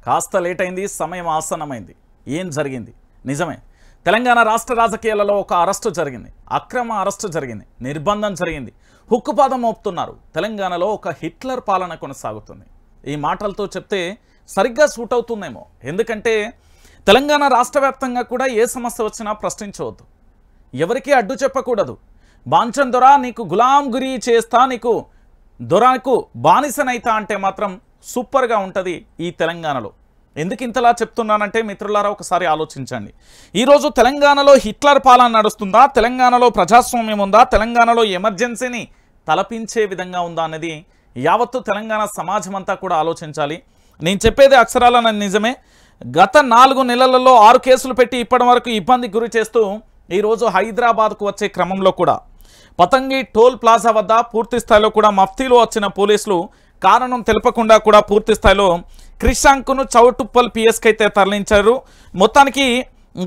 కాస్త లేట్ అయింది, సమయం ఆసన్నమైంది. ఏం జరిగింది? నిజమే, తెలంగాణ రాష్ట్ర రాజకీయాలలో ఒక అరెస్టు జరిగింది, అక్రమ అరెస్టు జరిగింది, నిర్బంధం జరిగింది, హుక్కుపాదం మోపుతున్నారు. తెలంగాణలో ఒక హిట్లర్ పాలన కొనసాగుతుంది. ఈ మాటలతో చెప్తే సరిగ్గా సూట్ అవుతుందేమో. ఎందుకంటే తెలంగాణ రాష్ట్ర వ్యాప్తంగా కూడా ఏ సమస్య వచ్చినా ప్రశ్నించవద్దు, ఎవరికీ అడ్డు చెప్పకూడదు. బాంచన్ దొర నీకు గులాం గురి చేస్తా, నీకు దొరకు బానిసనైతా అంటే మాత్రం సూపర్గా ఉంటుంది ఈ తెలంగాణలో. ఎందుకు ఇంతలా చెప్తున్నానంటే మిత్రులారా ఒకసారి ఆలోచించండి. ఈరోజు తెలంగాణలో హిట్లర్ పాలన నడుస్తుందా, తెలంగాణలో ప్రజాస్వామ్యం ఉందా, తెలంగాణలో ఎమర్జెన్సీని తలపించే విధంగా ఉందా అనేది యావత్తు తెలంగాణ సమాజం అంతా కూడా ఆలోచించాలి. నేను చెప్పేది అక్షరాల నిజమే. గత 4 నెలలలో 6 కేసులు పెట్టి ఇప్పటి వరకు ఇబ్బందికి గురి చేస్తూ ఈరోజు హైదరాబాద్కు వచ్చే క్రమంలో కూడా పతంగి టోల్ ప్లాజా వద్ద పూర్తి స్థాయిలో కూడా మఫ్తీలో వచ్చిన పోలీసులు కారణం తెలపకుండా కూడా పూర్తి స్థాయిలో క్రిషాంక్ను చౌటుప్పల్ పిఎస్కి అయితే తరలించారు. మొత్తానికి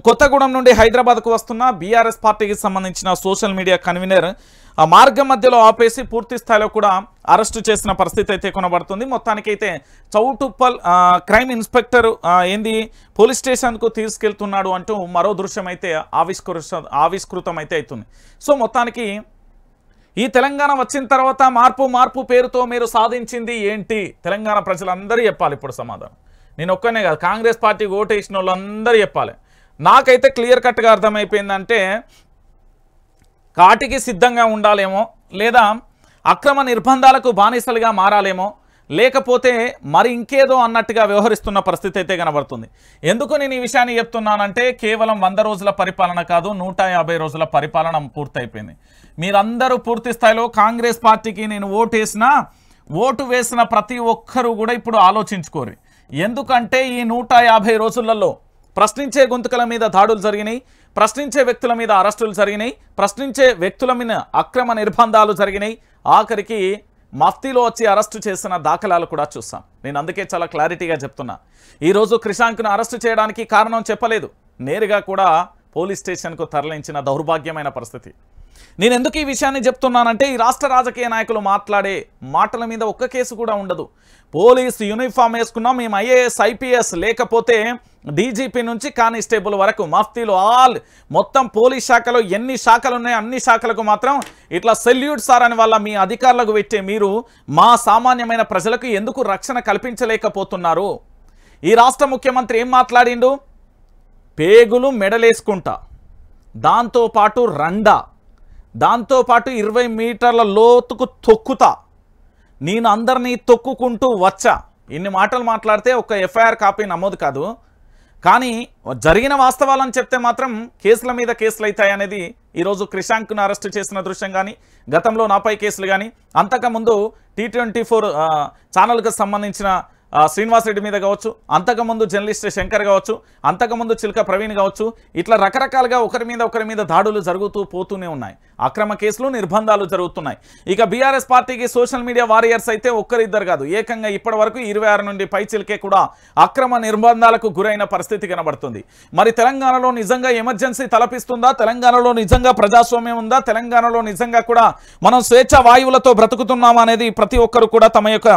కొత్తగూడెం నుండి హైదరాబాద్కు వస్తున్న బీఆర్ఎస్ పార్టీకి సంబంధించిన సోషల్ మీడియా కన్వీనర్ ఆ మార్గం మధ్యలో ఆపేసి పూర్తి స్థాయిలో కూడా అరెస్టు చేసిన పరిస్థితి అయితే కొనబడుతుంది. మొత్తానికైతే చౌటుప్పల్ క్రైమ్ ఇన్స్పెక్టర్ పోలీస్ స్టేషన్కు తీసుకెళ్తున్నాడు అంటూ మరో దృశ్యం అయితే ఆవిష్కృతం అయితే అవుతుంది. సో మొత్తానికి ఈ తెలంగాణ వచ్చిన తర్వాత మార్పు పేరుతో మీరు సాధించింది ఏంటి? తెలంగాణ ప్రజలందరూ చెప్పాలి ఇప్పుడు సమాధానం. నేను ఒక్కనే కాదు, కాంగ్రెస్ పార్టీకి ఓటేసిన వాళ్ళందరూ చెప్పాలి. నాకైతే క్లియర్ కట్గా అర్థమైపోయిందంటే కాటికి సిద్ధంగా ఉండాలేమో, లేదా అక్రమ నిర్బంధాలకు బానిసలుగా మారాలేమో, లేకపోతే మరి ఇంకేదో అన్నట్టుగా వ్యవహరిస్తున్న పరిస్థితి అయితే కనబడుతుంది. ఎందుకు నేను ఈ విషయాన్ని చెప్తున్నానంటే కేవలం 100 రోజుల పరిపాలన కాదు, 150 రోజుల పరిపాలన పూర్తయిపోయింది. మీరందరూ పూర్తి స్థాయిలో కాంగ్రెస్ పార్టీకి నేను ఓటు వేసిన ప్రతి ఒక్కరూ కూడా ఇప్పుడు ఆలోచించుకోరు. ఎందుకంటే ఈ 150 రోజులలో ప్రశ్నించే గొంతుకల మీద దాడులు జరిగినాయి, ప్రశ్నించే వ్యక్తుల మీద అరెస్టులు జరిగినాయి, ప్రశ్నించే వ్యక్తుల మీద అక్రమ నిర్బంధాలు జరిగినాయి, ఆఖరికి మఫ్తీలో వచ్చి అరెస్టు చేసిన దాఖలాలు కూడా చూస్తాం. నేను అందుకే చాలా క్లారిటీగా చెప్తున్నా. ఈరోజు క్రిషాంక్ను అరెస్టు చేయడానికి కారణం చెప్పలేదు, నేరుగా కూడా పోలీస్ స్టేషన్కు తరలించిన దౌర్భాగ్యమైన పరిస్థితి. నేను ఎందుకు ఈ విషయాన్ని చెప్తున్నానంటే ఈ రాష్ట్ర రాజకీయ నాయకులు మాట్లాడే మాటల మీద ఒక్క కేసు కూడా ఉండదు. పోలీస్ యూనిఫామ్ వేసుకున్నాం మేము, ఐఏఎస్ ఐపీఎస్, లేకపోతే డీజీపీ నుంచి కానిస్టేబుల్ వరకు మఫ్తీలు మొత్తం పోలీస్ శాఖలో ఎన్ని శాఖలు ఉన్నాయో అన్ని శాఖలకు మాత్రం ఇట్లా సెల్యూట్ సార్ అని వాళ్ళ మీ అధికారులకు పెట్టే మీరు మా సామాన్యమైన ప్రజలకు ఎందుకు రక్షణ కల్పించలేకపోతున్నారు? ఈ రాష్ట్ర ముఖ్యమంత్రి ఏం మాట్లాడిండు? పేగులు మెడలేసుకుంటా, దాంతోపాటు దాంతోపాటు 20 మీటర్ల లోతుకు తొక్కుతా, నేను అందరినీ తొక్కుకుంటూ వచ్చా. ఇన్ని మాటలు మాట్లాడితే ఒక ఎఫ్ఐఆర్ కాపీ నమోదు కాదు, కానీ జరిగిన వాస్తవాలను చెప్తే మాత్రం కేసుల మీద కేసులు అవుతాయి అనేది ఈరోజు క్రిషాంక్ను అరెస్టు చేసిన దృశ్యం కానీ, గతంలో నాపై కేసులు కానీ, అంతకుముందు T24 ఛానల్కి సంబంధించిన శ్రీనివాస్ రెడ్డి మీద కావచ్చు, అంతకుముందు జర్నలిస్ట్ శంకర్ కావచ్చు, అంతకుముందు చిలక ప్రవీణ్ కావచ్చు, ఇట్లా రకరకాలుగా ఒకరి మీద దాడులు జరుగుతూ పోతూనే ఉన్నాయి, అక్రమ కేసులు నిర్బంధాలు జరుగుతున్నాయి. ఇక బీఆర్ఎస్ పార్టీకి సోషల్ మీడియా వారియర్స్ అయితే ఒక్కరిద్దరు కాదు, ఏకంగా ఇప్పటి వరకు 26 నుండి పై చిలకే కూడా అక్రమ నిర్బంధాలకు గురైన పరిస్థితి కనబడుతుంది. మరి తెలంగాణలో నిజంగా ఎమర్జెన్సీ తలపిస్తుందా? తెలంగాణలో నిజంగా ప్రజాస్వామ్యం ఉందా? తెలంగాణలో నిజంగా కూడా మనం స్వేచ్ఛ వాయువులతో బ్రతుకుతున్నామా అనేది ప్రతి ఒక్కరు కూడా తమ యొక్క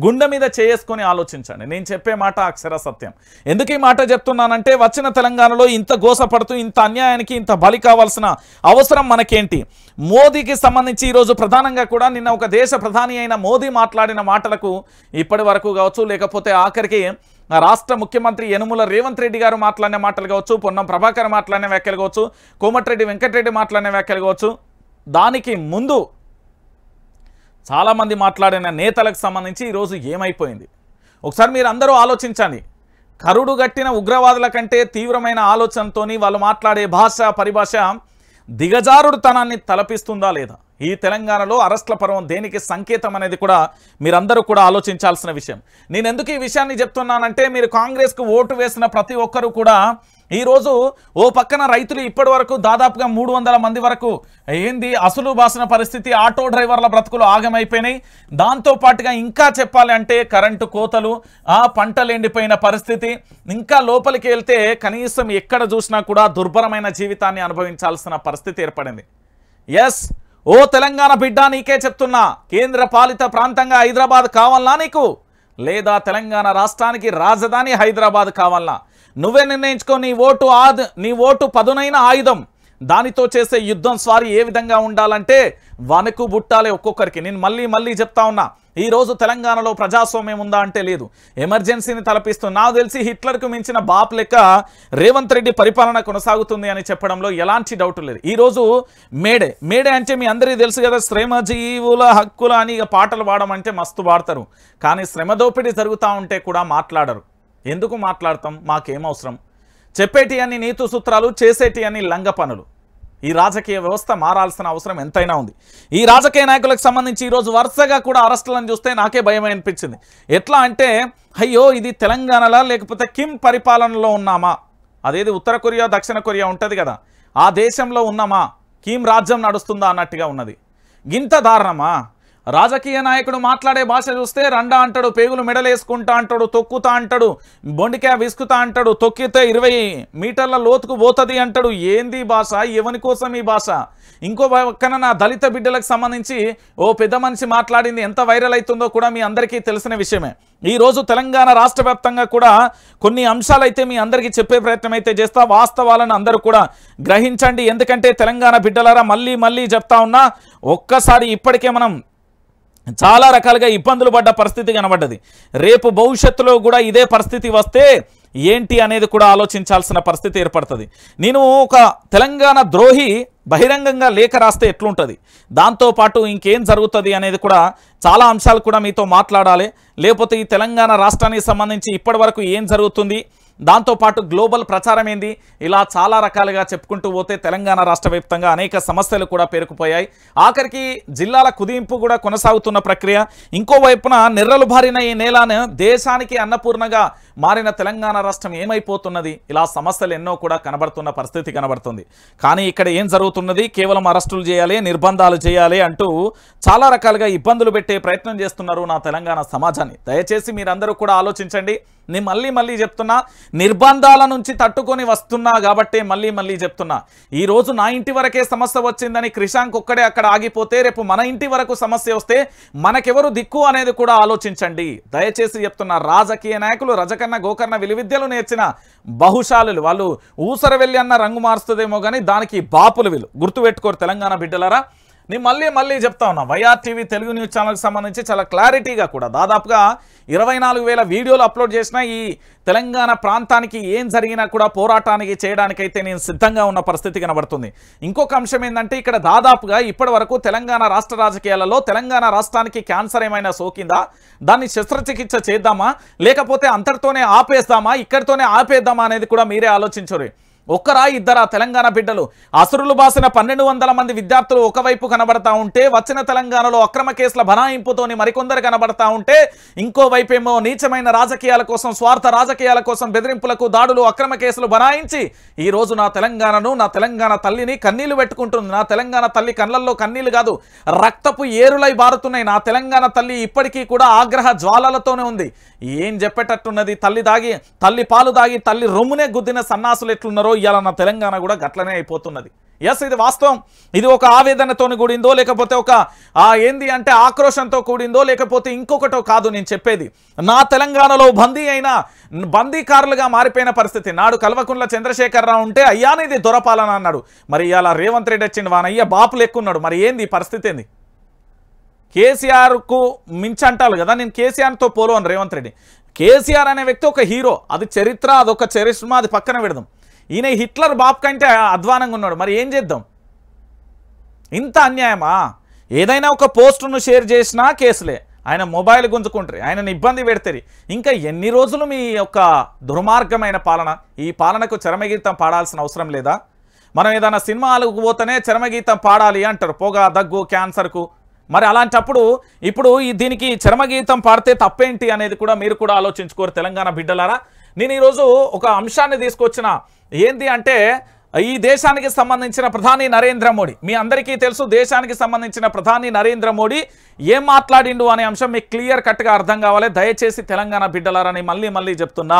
గుండె మీద చేసుకొని ఆలోచించండి. నేను చెప్పే మాట అక్షర సత్యం. ఎందుకు ఈ మాట చెప్తున్నానంటే వచ్చిన తెలంగాణలో ఇంత గోసపడుతూ ఇంత అన్యాయానికి ఇంత బలి కావాల్సిన అవసరం మనకేంటి? మోదీకి సంబంధించి ఈరోజు ప్రధానంగా కూడా నిన్న ఒక దేశ ప్రధాని అయిన మోదీ మాట్లాడిన మాటలకు ఇప్పటి వరకు కావచ్చు, లేకపోతే ఆఖరికి రాష్ట్ర ముఖ్యమంత్రి యనుమల రేవంత్ రెడ్డి గారు మాట్లాడిన మాటలు కావచ్చు, పొన్నం ప్రభాకర్ మాట్లాడిన వ్యాఖ్యలు కావచ్చు, కోమటిరెడ్డి వెంకటరెడ్డి మాట్లాడిన వ్యాఖ్యలు కావచ్చు, దానికి ముందు చాలామంది మాట్లాడిన నేతలకు సంబంధించి ఈరోజు ఏమైపోయింది ఒకసారి మీరు అందరూ ఆలోచించండి. కరుడు గట్టిన ఉగ్రవాదుల కంటే తీవ్రమైన ఆలోచనతోని వాళ్ళు మాట్లాడే పరిభాష దిగజారుడుతనాన్ని తలపిస్తుందా లేదా? ఈ తెలంగాణలో అరెస్ట్ల పర్వం దేనికి సంకేతం అనేది కూడా మీరందరూ కూడా ఆలోచించాల్సిన విషయం. నేను ఎందుకు ఈ విషయాన్ని చెప్తున్నానంటే మీరు కాంగ్రెస్కు ఓటు వేసిన ప్రతి ఒక్కరూ కూడా ఈరోజు ఓ పక్కన రైతులు ఇప్పటి వరకు దాదాపుగా 300 మంది వరకు అసలు బాసిన పరిస్థితి, ఆటో డ్రైవర్ల బ్రతుకులు ఆగమైపోయినాయి. దాంతోపాటుగా ఇంకా చెప్పాలి అంటే కరెంటు కోతలు, పంటలు ఎండిపోయిన పరిస్థితి, ఇంకా లోపలికి వెళ్తే కనీసం ఎక్కడ చూసినా కూడా దుర్భరమైన జీవితాన్ని అనుభవించాల్సిన పరిస్థితి ఏర్పడింది. ఎస్, ఓ తెలంగాణ బిడ్డ నీకే చెప్తున్నా, కేంద్ర పాలిత ప్రాంతంగా హైదరాబాద్ కావాలా నీకు? లేదా తెలంగాణ రాష్ట్రానికి రాజధాని హైదరాబాద్ కావాలనా? నువ్వే నిర్ణయించుకో. నీ ఓటు పదునైన ఆయుధం. దానితో చేసే యుద్ధం స్వారీ ఏ విధంగా ఉండాలంటే వణుకు బుట్టాలే ఒక్కొక్కరికి. నేను మళ్ళీ చెప్తా ఉన్నా, ఈరోజు తెలంగాణలో ప్రజాస్వామ్యం ఉందా అంటే లేదు. ఎమర్జెన్సీని తలపిస్తుంది. నాకు తెలిసి హిట్లర్కు మించిన బాప్ లెక్క రేవంత్ రెడ్డి పరిపాలన కొనసాగుతుంది అని చెప్పడంలో ఎలాంటి డౌట్ లేదు. ఈరోజు మేడే అంటే మీ అందరికీ తెలుసు కదా, శ్రమజీవుల హక్కుల అని పాటలు పాడమంటే మస్తు పాడతారు, కానీ శ్రమ దోపిడీ జరుగుతూ ఉంటే కూడా మాట్లాడరు. ఎందుకు మాట్లాడతాం? మాకేం అవసరం? చెప్పేటి అని నీతు సూత్రాలు, చేసేటి అని లంగ పనులు. ఈ రాజకీయ వ్యవస్థ మారాల్సిన అవసరం ఎంతైనా ఉంది. ఈ రాజకీయ నాయకులకు సంబంధించి ఈరోజు వరుసగా కూడా అరెస్టులను చూస్తే నాకే భయం అనిపించింది. ఎట్లా అంటే, అయ్యో ఇది తెలంగాణలో లేకపోతే కిమ్ పరిపాలనలో ఉన్నామా? అదేది ఉత్తర కొరియా దక్షిణ కొరియా ఉంటుంది కదా, ఆ దేశంలో ఉన్నామా? కిమ్ రాజ్యం నడుస్తుందా అన్నట్టుగా ఉన్నది. గింత దారుణమా? రాజకీయ నాయకుడు మాట్లాడే భాష చూస్తే రండా అంటాడు, పేగులు మెడలేసుకుంటా అంటాడు, తొక్కుతా అంటాడు, బొండికాయ విసుకుతా అంటాడు, తొక్కితే 20 మీటర్ల లోతుకు పోతుంది అంటాడు. ఏంది భాష? ఎవని కోసం ఈ భాష? ఇంకో పక్కన నా దళిత బిడ్డలకు సంబంధించి ఓ పెద్ద మనిషి మాట్లాడింది ఎంత వైరల్ అవుతుందో కూడా మీ అందరికీ తెలిసిన విషయమే. ఈరోజు తెలంగాణ రాష్ట్ర వ్యాప్తంగా కూడా కొన్ని అంశాలైతే మీ అందరికీ చెప్పే ప్రయత్నం అయితే చేస్తా. వాస్తవాలను అందరూ కూడా గ్రహించండి. ఎందుకంటే తెలంగాణ బిడ్డలారా మళ్ళీ చెప్తా ఉన్నా, ఒక్కసారి ఇప్పటికే మనం చాలా రకాలుగా ఇబ్బందులు పడ్డ పరిస్థితి కనబడ్డది. రేపు భవిష్యత్తులో కూడా ఇదే పరిస్థితి వస్తే ఏంటి అనేది కూడా ఆలోచించాల్సిన పరిస్థితి ఏర్పడుతుంది. నేను ఒక తెలంగాణ ద్రోహి బహిరంగంగా లేఖ రాస్తే ఎట్లుంటుంది, దాంతోపాటు ఇంకేం జరుగుతుంది అనేది కూడా చాలా అంశాలు కూడా మీతో మాట్లాడాలి. లేకపోతే ఈ తెలంగాణ రాష్ట్రానికి సంబంధించి ఇప్పటి వరకు ఏం జరుగుతుంది, దాంతోపాటు గ్లోబల్ ప్రచారం ఏంది, ఇలా చాలా రకాలుగా చెప్పుకుంటూ పోతే తెలంగాణ రాష్ట్ర వ్యాప్తంగా అనేక సమస్యలు కూడా పేరుకుపోయాయి. ఆఖరికి జిల్లాల కుదింపు కూడా కొనసాగుతున్న ప్రక్రియ. ఇంకోవైపున నెర్రలు బారిన ఈ నేలను దేశానికి అన్నపూర్ణగా మారిన తెలంగాణ రాష్ట్రం ఏమైపోతున్నది, ఇలా సమస్యలు ఎన్నో కూడా కనబడుతున్న పరిస్థితి కనబడుతుంది. కానీ ఇక్కడ ఏం జరుగుతున్నది, కేవలం అరెస్టులు చేయాలి, నిర్బంధాలు చేయాలి అంటూ చాలా రకాలుగా ఇబ్బందులు పెట్టే ప్రయత్నం చేస్తున్నారు నా తెలంగాణ సమాజాన్ని. దయచేసి మీరందరూ కూడా ఆలోచించండి. నేను మళ్ళీ చెప్తున్నా, నిర్బంధాల నుంచి తట్టుకొని వస్తున్నా కాబట్టి మళ్ళీ చెప్తున్నా. ఈరోజు నా ఇంటి వరకే సమస్య వచ్చిందని క్రిషాంక్ ఒక్కడే అక్కడ ఆగిపోతే రేపు మన ఇంటి వరకు సమస్య వస్తే మనకెవరు దిక్కు అనేది కూడా ఆలోచించండి. దయచేసి చెప్తున్నా, రాజకీయ నాయకులు రజకన్న గోకర్ణ విలువిద్యలు నేర్చిన బహుశాలులు, వాళ్ళు ఊసర వెళ్ళి అన్న రంగు మారుస్తుందేమో కానీ దానికి బాపులు వీళ్ళు. గుర్తుపెట్టుకోరు తెలంగాణ బిడ్డలారా. నేను మళ్ళీ చెప్తా ఉన్నా, వైఆర్ టీవీ తెలుగు న్యూస్ ఛానల్కి సంబంధించి చాలా క్లారిటీగా కూడా దాదాపుగా 24,000 వీడియోలు అప్లోడ్ చేసిన ఈ తెలంగాణ ప్రాంతానికి ఏం జరిగినా కూడా పోరాటానికి చేయడానికైతే నేను సిద్ధంగా ఉన్న పరిస్థితి కనబడుతుంది. ఇంకొక అంశం ఏంటంటే, ఇక్కడ దాదాపుగా ఇప్పటి వరకు తెలంగాణ రాష్ట్ర రాజకీయాలలో తెలంగాణ రాష్ట్రానికి క్యాన్సర్ ఏమైనా సోకిందా, దాన్ని శస్త్రచికిత్స చేద్దామా, లేకపోతే అంతటితోనే ఆపేద్దామా, ఇక్కడితోనే ఆపేద్దామా అనేది కూడా మీరే ఆలోచించరు. ఒక్కరా ఇద్దరా తెలంగాణ బిడ్డలు అసురులు బాసిన 1200 మంది విద్యార్థులు ఒకవైపు కనబడతా ఉంటే, వచ్చిన తెలంగాణలో అక్రమ కేసుల బనాయింపుతోని మరికొందరు కనబడతా ఉంటే, ఇంకోవైపేమో నీచమైన రాజకీయాల కోసం, స్వార్థ రాజకీయాల కోసం బెదిరింపులకు, దాడులు, అక్రమ కేసులు బనాయించి ఈరోజు నా తెలంగాణను, నా తెలంగాణ తల్లిని కన్నీళ్లు పెట్టుకుంటుంది. నా తెలంగాణ తల్లి కళ్ళల్లో కన్నీళ్లు కాదు, రక్తపు ఏరులై బారుతున్నాయి. నా తెలంగాణ తల్లి ఇప్పటికీ కూడా ఆగ్రహ జ్వాలలతోనే ఉంది. ఏం చెప్పేటట్టున్నది, తల్లి పాలు దాగి తల్లి రొమ్మునే గుద్దిన సన్నాసులు ఎట్లున్నారో ఇవాళ నా తెలంగాణ కూడా గట్లనే అయిపోతున్నది. ఎస్, ఇది వాస్తవం. ఇది ఒక ఆవేదనతో కూడిందో, లేకపోతే ఒక ఏంది అంటే ఆక్రోషంతో కూడిందో, లేకపోతే ఇంకొకటో కాదు నేను చెప్పేది. నా తెలంగాణలో బందీకారులుగా మారిపోయిన పరిస్థితి. నాడు కల్వకుంట్ల చంద్రశేఖరరావు ఉంటే అయ్యానిది దొరపాలన అన్నాడు. మరి ఇవాళ రేవంత్ రెడ్డి వచ్చిండు, వానయ్య బాపులు ఎక్కున్నాడు. మరి ఏంది పరిస్థితి ఏంది? కేసీఆర్కు మించి అంటారు కదా, నేను కేసీఆర్తో పోలోను రేవంత్ రెడ్డి. కేసీఆర్ అనే వ్యక్తి ఒక హీరో, అది చరిత్ర, అదొక చరిష్మా, అది పక్కన పెడదాం. ఈయన హిట్లర్ బాబు కంటే అధ్వానంగా ఉన్నాడు. మరి ఏం చేద్దాం? ఇంత అన్యాయమా? ఏదైనా ఒక పోస్టును షేర్ చేసినా కేసులే, ఆయన మొబైల్ గుంజుకుంటారు, ఆయనను ఇబ్బంది పెడతారు. ఇంకా ఎన్ని రోజులు మీ యొక్క దుర్మార్గమైన పాలన? ఈ పాలనకు చరమగీతం పాడాల్సిన అవసరం లేదా? మనం ఏదైనా సినిమాలకు పోతేనే చరమగీతం పాడాలి అంటారు, పొగ, దగ్గు, క్యాన్సర్కు. మరి అలాంటప్పుడు ఇప్పుడు దీనికి చరమగీతం పాడితే తప్పేంటి అనేది కూడా మీరు కూడా ఆలోచించుకోరు తెలంగాణ బిడ్డలారా. నేను ఈరోజు ఒక అంశాన్ని తీసుకొచ్చిన, ఏంది అంటే ఈ దేశానికి సంబంధించిన ప్రధాని నరేంద్ర మోడీ, మీ అందరికీ తెలుసు, దేశానికి సంబంధించిన ప్రధాని నరేంద్ర మోడీ ఏం మాట్లాడిండు అనే అంశం మీకు క్లియర్ కట్గా అర్థం కావాలి. దయచేసి తెలంగాణ బిడ్డలారని మళ్ళీ చెప్తున్నా.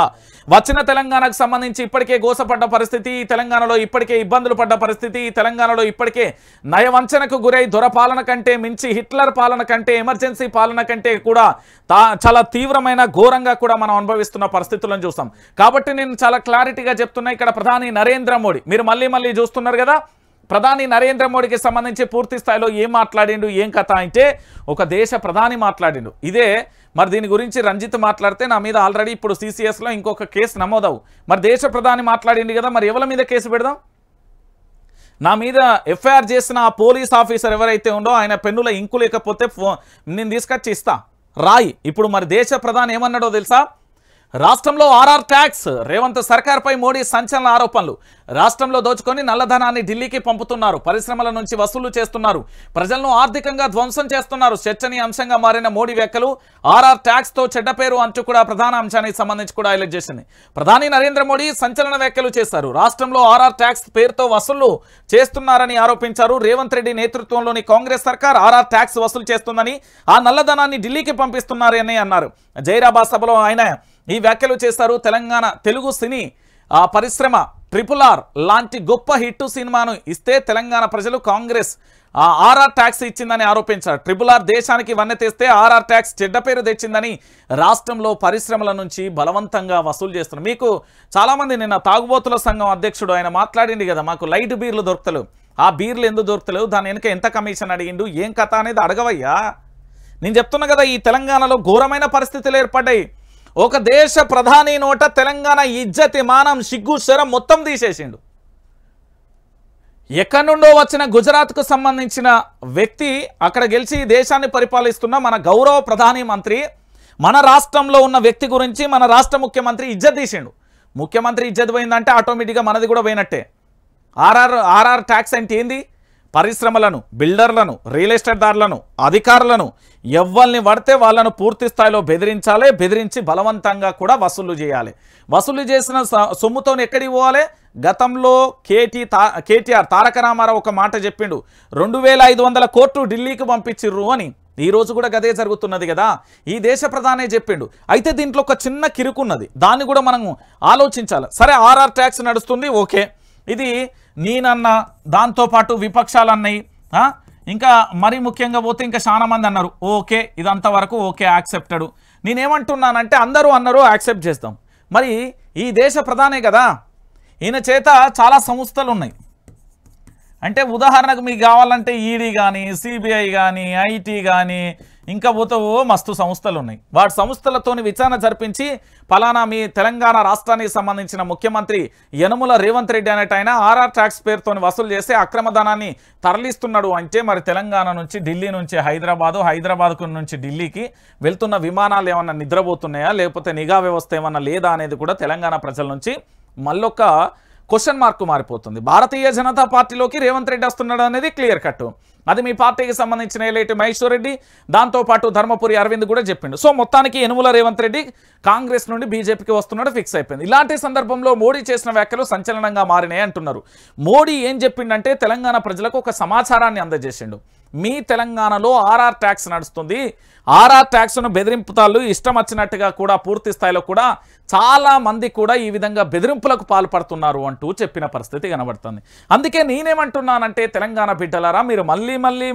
వచ్చిన తెలంగాణకు సంబంధించి ఇప్పటికే గోసపడ్డ పరిస్థితి, తెలంగాణలో ఇప్పటికే ఇబ్బందులు పడ్డ పరిస్థితి, తెలంగాణలో ఇప్పటికే నయవంచనకు గురై దొరపాలన కంటే మించి హిట్లర్ పాలన కంటే ఎమర్జెన్సీ పాలన కంటే కూడా చాలా తీవ్రమైన ఘోరంగా కూడా మనం అనుభవిస్తున్న పరిస్థితులను చూస్తాం. కాబట్టి నేను చాలా క్లారిటీగా చెప్తున్నా. ఇక్కడ ప్రధాని నరేంద్ర మోడీ మీరు మళ్ళీ చూస్తున్నారు కదా, ప్రధాని నరేంద్ర మోడీకి సంబంధించి పూర్తి స్థాయిలో ఏం మాట్లాడిండు ఏం కథ అంటే ఒక దేశ ప్రధాని మాట్లాడిండు. ఇదే మరి దీని గురించి రంజిత్ మాట్లాడితే నా మీద ఆల్రెడీ ఇప్పుడు CCSలో ఇంకొక కేసు నమోదవు. మరి దేశ ప్రధాని మాట్లాడిండు కదా, మరి ఎవరి మీద కేసు పెడదాం? నా మీద FIR చేసిన ఆ పోలీస్ ఆఫీసర్ ఎవరైతే ఉందో ఆయన పెన్నుల ఇంకు లేకపోతే నేను తీసుకొచ్చి ఇస్తా రాయి. ఇప్పుడు మరి దేశ ప్రధాని ఏమన్నాడో తెలుసా? రాష్ట్రంలో RR ట్యాక్స్, రేవంత్ సర్కార్పై మోడీ సంచలన ఆరోపణలు. రాష్ట్రంలో దోచుకొని నల్లధనాన్ని ఢిల్లీకి పంపుతున్నారు, పరిశ్రమల నుంచి వసూలు చేస్తున్నారు, ప్రజలను ఆర్థికంగా ధ్వంసం చేస్తున్నారు. చర్చనీయాంశంగా మారిన మోడీ వ్యాఖ్యలు RR ట్యాక్స్ తో చెడ్డ పేరు అంటూ కూడా ప్రధాన అంశానికి సంబంధించి కూడా హైలైట్ చేసింది. ప్రధాని నరేంద్ర మోడీ సంచలన వ్యాఖ్యలు చేశారు. రాష్ట్రంలో RR ట్యాక్స్ పేరుతో వసూలు చేస్తున్నారని ఆరోపించారు. రేవంత్ రెడ్డి నేతృత్వంలోని కాంగ్రెస్ సర్కార్ RR ట్యాక్స్ వసూలు చేస్తుందని, ఆ నల్లధనాన్ని ఢిల్లీకి పంపిస్తున్నారని అన్నారు. జైరాబాద్ సభలో ఆయన ఈ వ్యాఖ్యలు చేశారు. తెలంగాణ తెలుగు సినీ పరిశ్రమ RRR లాంటి గొప్ప హిట్ సినిమాను ఇస్తే తెలంగాణ ప్రజలు కాంగ్రెస్ RR ట్యాక్స్ ఇచ్చిందని ఆరోపించారు. RRR దేశానికి వన్నె తెస్తే RR ట్యాక్స్ చెడ్డ పేరు తెచ్చిందని రాష్ట్రంలో పరిశ్రమల నుంచి బలవంతంగా వసూలు చేస్తున్నారు. మీకు చాలామంది నిన్న తాగుబోతుల సంఘం అధ్యక్షుడు ఆయన మాట్లాడింది కదా, మాకు లైట్ బీర్లు దొరుకుతలేవు, ఆ బీర్లు ఎందుకు దొరుకుతలేవు, దాని వెనుక ఎంత కమిషన్ అడిగిండు, ఏం కథ అనేది అడగవయ్యా. నేను చెప్తున్నా కదా, ఈ తెలంగాణలో ఘోరమైన పరిస్థితులు ఏర్పడ్డాయి. ఒక దేశ ప్రధాని నోట తెలంగాణ ఇజ్జతి మానం సిగ్గు శరం మొత్తం తీసేసిండు. ఎక్కడి నుండో వచ్చిన గుజరాత్కు సంబంధించిన వ్యక్తి అక్కడ గెలిచి దేశాన్ని పరిపాలిస్తున్న మన గౌరవ ప్రధాని మంత్రి మన రాష్ట్రంలో ఉన్న వ్యక్తి గురించి మన రాష్ట్ర ముఖ్యమంత్రి ఇజ్జత్ తీసిండు. ముఖ్యమంత్రి ఇజ్జత్ పోయిందంటే ఆటోమేటిక్గా మనది కూడా పోయినట్టే. RR ట్యాక్స్ అంటే ఏంది? పరిశ్రమలను, బిల్డర్లను, రియల్ ఎస్టేట్ దారులను, అధికారులను ఎవరిని పడితే వాళ్ళను పూర్తి స్థాయిలో బెదిరించాలి, బెదిరించి బలవంతంగా కూడా వసూలు చేయాలి. వసూలు చేసిన సొమ్ముతో ఎక్కడికి పోవాలి? గతంలో కేటీఆర్ తారక రామారావు ఒక మాట చెప్పిండు, 2500 కోట్లు ఢిల్లీకి పంపించిర్రు అని. ఈ రోజు కూడా గదే జరుగుతున్నది కదా, ఈ దేశ ప్రధానే చెప్పిండు. అయితే దీంట్లో ఒక చిన్న కిరుకున్నది, దాన్ని కూడా మనం ఆలోచించాలి. సరే, RR ట్యాక్స్ నడుస్తుంది, ఓకే, ఇది నేనన్నా, దాంతోపాటు విపక్షాలు అన్నాయి, ఇంకా మరీ ముఖ్యంగా పోతే ఇంకా చాలా మంది అన్నారు, ఓకే ఇదంతవరకు ఓకే యాక్సెప్టెడ్. నేనేమంటున్నానంటే అందరూ అన్నారు యాక్సెప్ట్ చేస్తాం. మరి ఈ దేశ ప్రధానే కదా, ఈయన చేత చాలా సంస్థలు ఉన్నాయి. అంటే ఉదాహరణకు మీకు కావాలంటే ఈడీ కానీ, సిబిఐ కానీ, ఐటీ కానీ, ఇంకా పోతావో మస్తు సంస్థలు ఉన్నాయి. వాటి సంస్థలతోని విచారణ జరిపించి పలానా మీ తెలంగాణ రాష్ట్రానికి సంబంధించిన ముఖ్యమంత్రి యనుమల రేవంత్ రెడ్డి అనేట ఆయన RR ట్యాక్స్ పేరుతో వసూలు చేసి అక్రమ ధనాన్ని తరలిస్తున్నాడు అంటే మరి తెలంగాణ నుంచి ఢిల్లీ నుంచి హైదరాబాద్ నుంచి ఢిల్లీకి వెళ్తున్న విమానాలు ఏమన్నా నిద్రపోతున్నాయా, లేకపోతే నిఘా వ్యవస్థ ఏమన్నా లేదా అనేది కూడా తెలంగాణ ప్రజల నుంచి మళ్ళొక క్వశ్చన్ మార్కు మారిపోతుంది. భారతీయ జనతా పార్టీలోకి రేవంత్ రెడ్డి వస్తున్నాడు అనేది క్లియర్ కట్. అది మీ పార్టీకి సంబంధించిన ఎల్ఐటి మహేశ్వర్ రెడ్డి, దాంతోపాటు ధర్మపురి అరవింద్ కూడా చెప్పిండు. సో మొత్తానికి యనుమల రేవంత్ రెడ్డి కాంగ్రెస్ నుండి బీజేపీకి వస్తున్నాడు ఫిక్స్ అయిపోయింది. ఇలాంటి సందర్భంలో మోడీ చేసిన వ్యాఖ్యలు సంచలనంగా మారినాయి అంటున్నారు. మోడీ ఏం చెప్పిండంటే తెలంగాణ ప్రజలకు ఒక సమాచారాన్ని అందజేసిండు. మీ తెలంగాణలో RR ట్యాక్స్ నడుస్తుంది, RR ట్యాక్స్ను బెదిరింపుతాళ్ళు ఇష్టం వచ్చినట్టుగా కూడా పూర్తి స్థాయిలో కూడా చాలా మంది కూడా ఈ విధంగా బెదిరింపులకు పాల్పడుతున్నారు అంటూ చెప్పిన పరిస్థితి కనబడుతుంది. అందుకే నేనేమంటున్నానంటే తెలంగాణ బిడ్డలారా, మీరు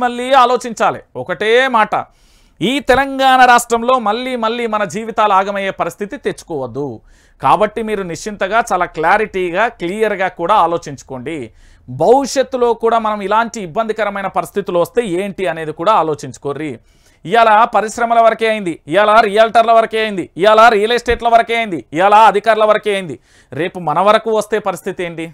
మళ్ళీ ఆలోచించాలి. ఒకటే మాట, ఈ తెలంగాణ రాష్ట్రంలో మళ్ళీ మన జీవితాలు ఆగమయ్యే పరిస్థితి తెచ్చుకోవద్దు. కాబట్టి మీరు నిశ్చింతగా చాలా క్లారిటీగా క్లియర్గా కూడా ఆలోచించుకోండి. భవిష్యత్తులో కూడా మనం ఇలాంటి ఇబ్బందికరమైన పరిస్థితులు వస్తే ఏంటి అనేది కూడా ఆలోచించుకోర్రి. ఇవాళ పరిశ్రమల వరకే అయింది, ఇవాళ రియల్టర్ల వరకే అయింది, ఇవాళ రియల్ ఎస్టేట్ల వరకే అయింది, ఇవాళ అధికారుల వరకే అయింది. రేపు మన వరకు వస్తే పరిస్థితి ఏంటి?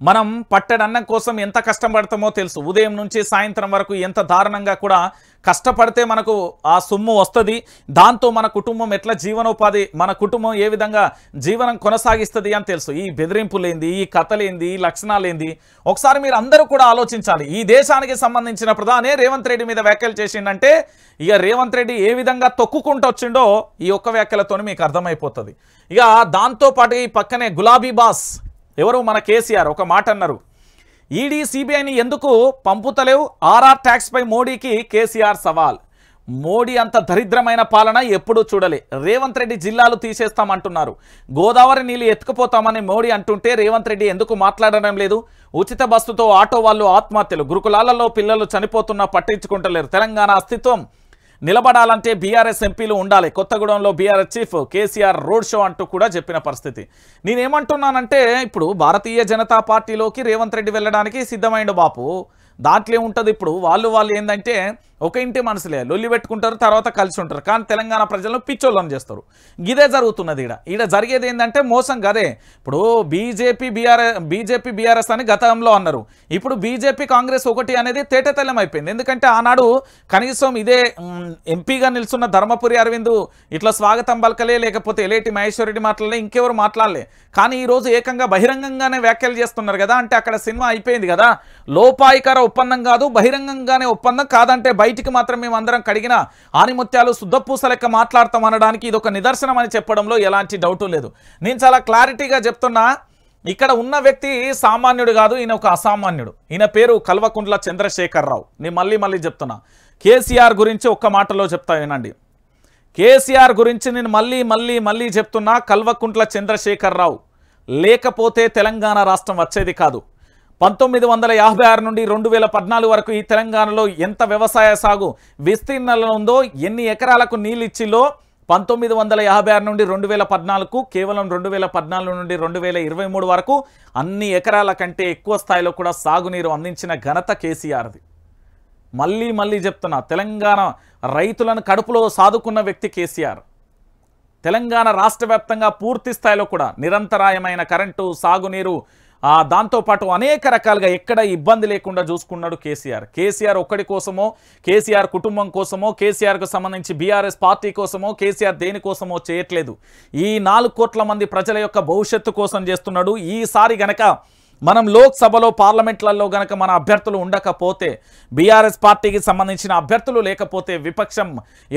మనం పట్టెడన్నం కోసం ఎంత కష్టపడతామో తెలుసు. ఉదయం నుంచి సాయంత్రం వరకు ఎంత దారుణంగా కూడా కష్టపడితే మనకు ఆ సొమ్ము వస్తుంది. దాంతో మన కుటుంబం ఎట్లా జీవనోపాధి, మన కుటుంబం ఏ విధంగా జీవనం కొనసాగిస్తుంది అని తెలుసు. ఈ బెదిరింపులేంది, ఈ కథలేంది, ఈ లక్షణాలేంది, ఒకసారి మీరు అందరూ కూడా ఆలోచించాలి. ఈ దేశానికి సంబంధించిన ప్రధాని రేవంత్ రెడ్డి మీద వ్యాఖ్యలు చేసిండంటే ఇక రేవంత్ రెడ్డి ఏ విధంగా తొక్కుకుంటూ వచ్చిండో ఈ ఒక్క వ్యాఖ్యలతో మీకు అర్థమైపోతుంది. ఇక దాంతోపాటు ఈ పక్కనే గులాబీ బాస్ ఎవరు, మన కేసీఆర్ ఒక మాట అన్నారు. ఈడీ సిబిఐని ఎందుకు పంపుతలేవు? ఆర్ఆర్ ట్యాక్స్పై మోడీకి కేసీఆర్ సవాల్. మోడీ అంత దరిద్రమైన పాలన ఎప్పుడూ చూడలే. రేవంత్ రెడ్డి జిల్లాలు తీసేస్తామంటున్నారు. గోదావరి నీళ్లు ఎత్తుకుపోతామని మోడీ అంటుంటే రేవంత్ రెడ్డి ఎందుకు మాట్లాడడం లేదు? ఉచిత బస్సుతో ఆటో వాళ్ళు ఆత్మహత్యలు, గురుకులాలలో పిల్లలు చనిపోతున్నా పట్టించుకుంటలేరు. తెలంగాణ అస్తిత్వం నిలబడాలంటే బీఆర్ఎస్ ఎంపీలు ఉండాలి. కొత్తగూడెంలో BRS chief KCR road show అంటూ కూడా చెప్పిన పరిస్థితి. నేనేమంటున్నానంటే ఇప్పుడు భారతీయ జనతా పార్టీలోకి రేవంత్ రెడ్డి వెళ్ళడానికి సిద్ధమైండు బాపు. దాంట్లో ఉంటుంది ఇప్పుడు వాళ్ళు ఏంటంటే ఒక ఇంటి మనసులే లొల్లి పెట్టుకుంటారు, తర్వాత కలిసి ఉంటారు. కానీ తెలంగాణ ప్రజలను పిచ్చోళ్ళని చేస్తారు. ఇదే జరుగుతున్నది. ఈడ జరిగేది ఏంటంటే మోసం కదే. ఇప్పుడు బీజేపీ బీఆర్ఎస్ అని గతంలో అన్నారు. ఇప్పుడు బీజేపీ కాంగ్రెస్ ఒకటి అనేది తేటతెల్లం అయిపోయింది. ఎందుకంటే ఆనాడు కనీసం ఇదే ఎంపీగా నిల్చున్న ధర్మపురి అరవింద్ ఇట్లా స్వాగతం పలకలే, లేకపోతే ఎలేటి మహేశ్వర్ రెడ్డి మాట్లాడలే, ఇంకెవరు మాట్లాడలే. కానీ ఈరోజు ఏకంగా బహిరంగంగానే వ్యాఖ్యలు చేస్తున్నారు కదా. అంటే అక్కడ సినిమా అయిపోయింది కదా. లోపాయికార ఒప్పందం కాదు, బహిరంగంగానే ఒప్పందం కాదంటే బయటికి మాత్రం మేము అందరం కడిగిన ఆనిముత్యాలు శుద్ధపూస లెక్క మాట్లాడతాం అనడానికి ఇది ఒక నిదర్శనం అని చెప్పడంలో ఎలాంటి డౌటు లేదు. నేను చాలా క్లారిటీగా చెప్తున్నా. ఇక్కడ ఉన్న వ్యక్తి సామాన్యుడు కాదు, ఈయన ఒక అసామాన్యుడు. ఈయన పేరు కల్వకుంట్ల చంద్రశేఖరరావు. నేను మళ్ళీ చెప్తున్నా. కేసీఆర్ గురించి ఒక్క మాటలో చెప్తా వినండి. కేసీఆర్ గురించి నేను మళ్ళీ చెప్తున్నా. కల్వకుంట్ల చంద్రశేఖరరావు లేకపోతే తెలంగాణ రాష్ట్రం వచ్చేది కాదు. 1956 నుండి 2014 వరకు ఈ తెలంగాణలో ఎంత వ్యవసాయ సాగు విస్తీర్ణంలో ఉందో, ఎన్ని ఎకరాలకు నీళ్ళు ఇచ్చిలో 1956 నుండి 2014కు కేవలం 2014 నుండి 2023 వరకు అన్ని ఎకరాల కంటే ఎక్కువ స్థాయిలో కూడా సాగునీరు అందించిన ఘనత కేసీఆర్ది. మళ్ళీ చెప్తున్నా. తెలంగాణ రైతులను కడుపులో సాదుకున్న వ్యక్తి కేసీఆర్. తెలంగాణ రాష్ట్ర వ్యాప్తంగా పూర్తి స్థాయిలో కూడా నిరంతరాయమైన కరెంటు, సాగునీరు, దాంతోపాటు అనేక రకాలుగా ఎక్కడ ఇబ్బంది లేకుండా చూసుకున్నాడు కేసీఆర్ ఒక్కడి కోసమో, కేసీఆర్ కుటుంబం కోసమో, కేసీఆర్కు సంబంధించి బీఆర్ఎస్ పార్టీ కోసమో కేసీఆర్ దేనికోసమో చేయట్లేదు. ఈ 4 కోట్ల మంది ప్రజల యొక్క భవిష్యత్తు కోసం చేస్తున్నాడు. ఈసారి గనక మనం లోక్సభలో పార్లమెంట్లలో గనక మన అభ్యర్థులు ఉండకపోతే, బీఆర్ఎస్ పార్టీకి సంబంధించిన అభ్యర్థులు లేకపోతే, విపక్షం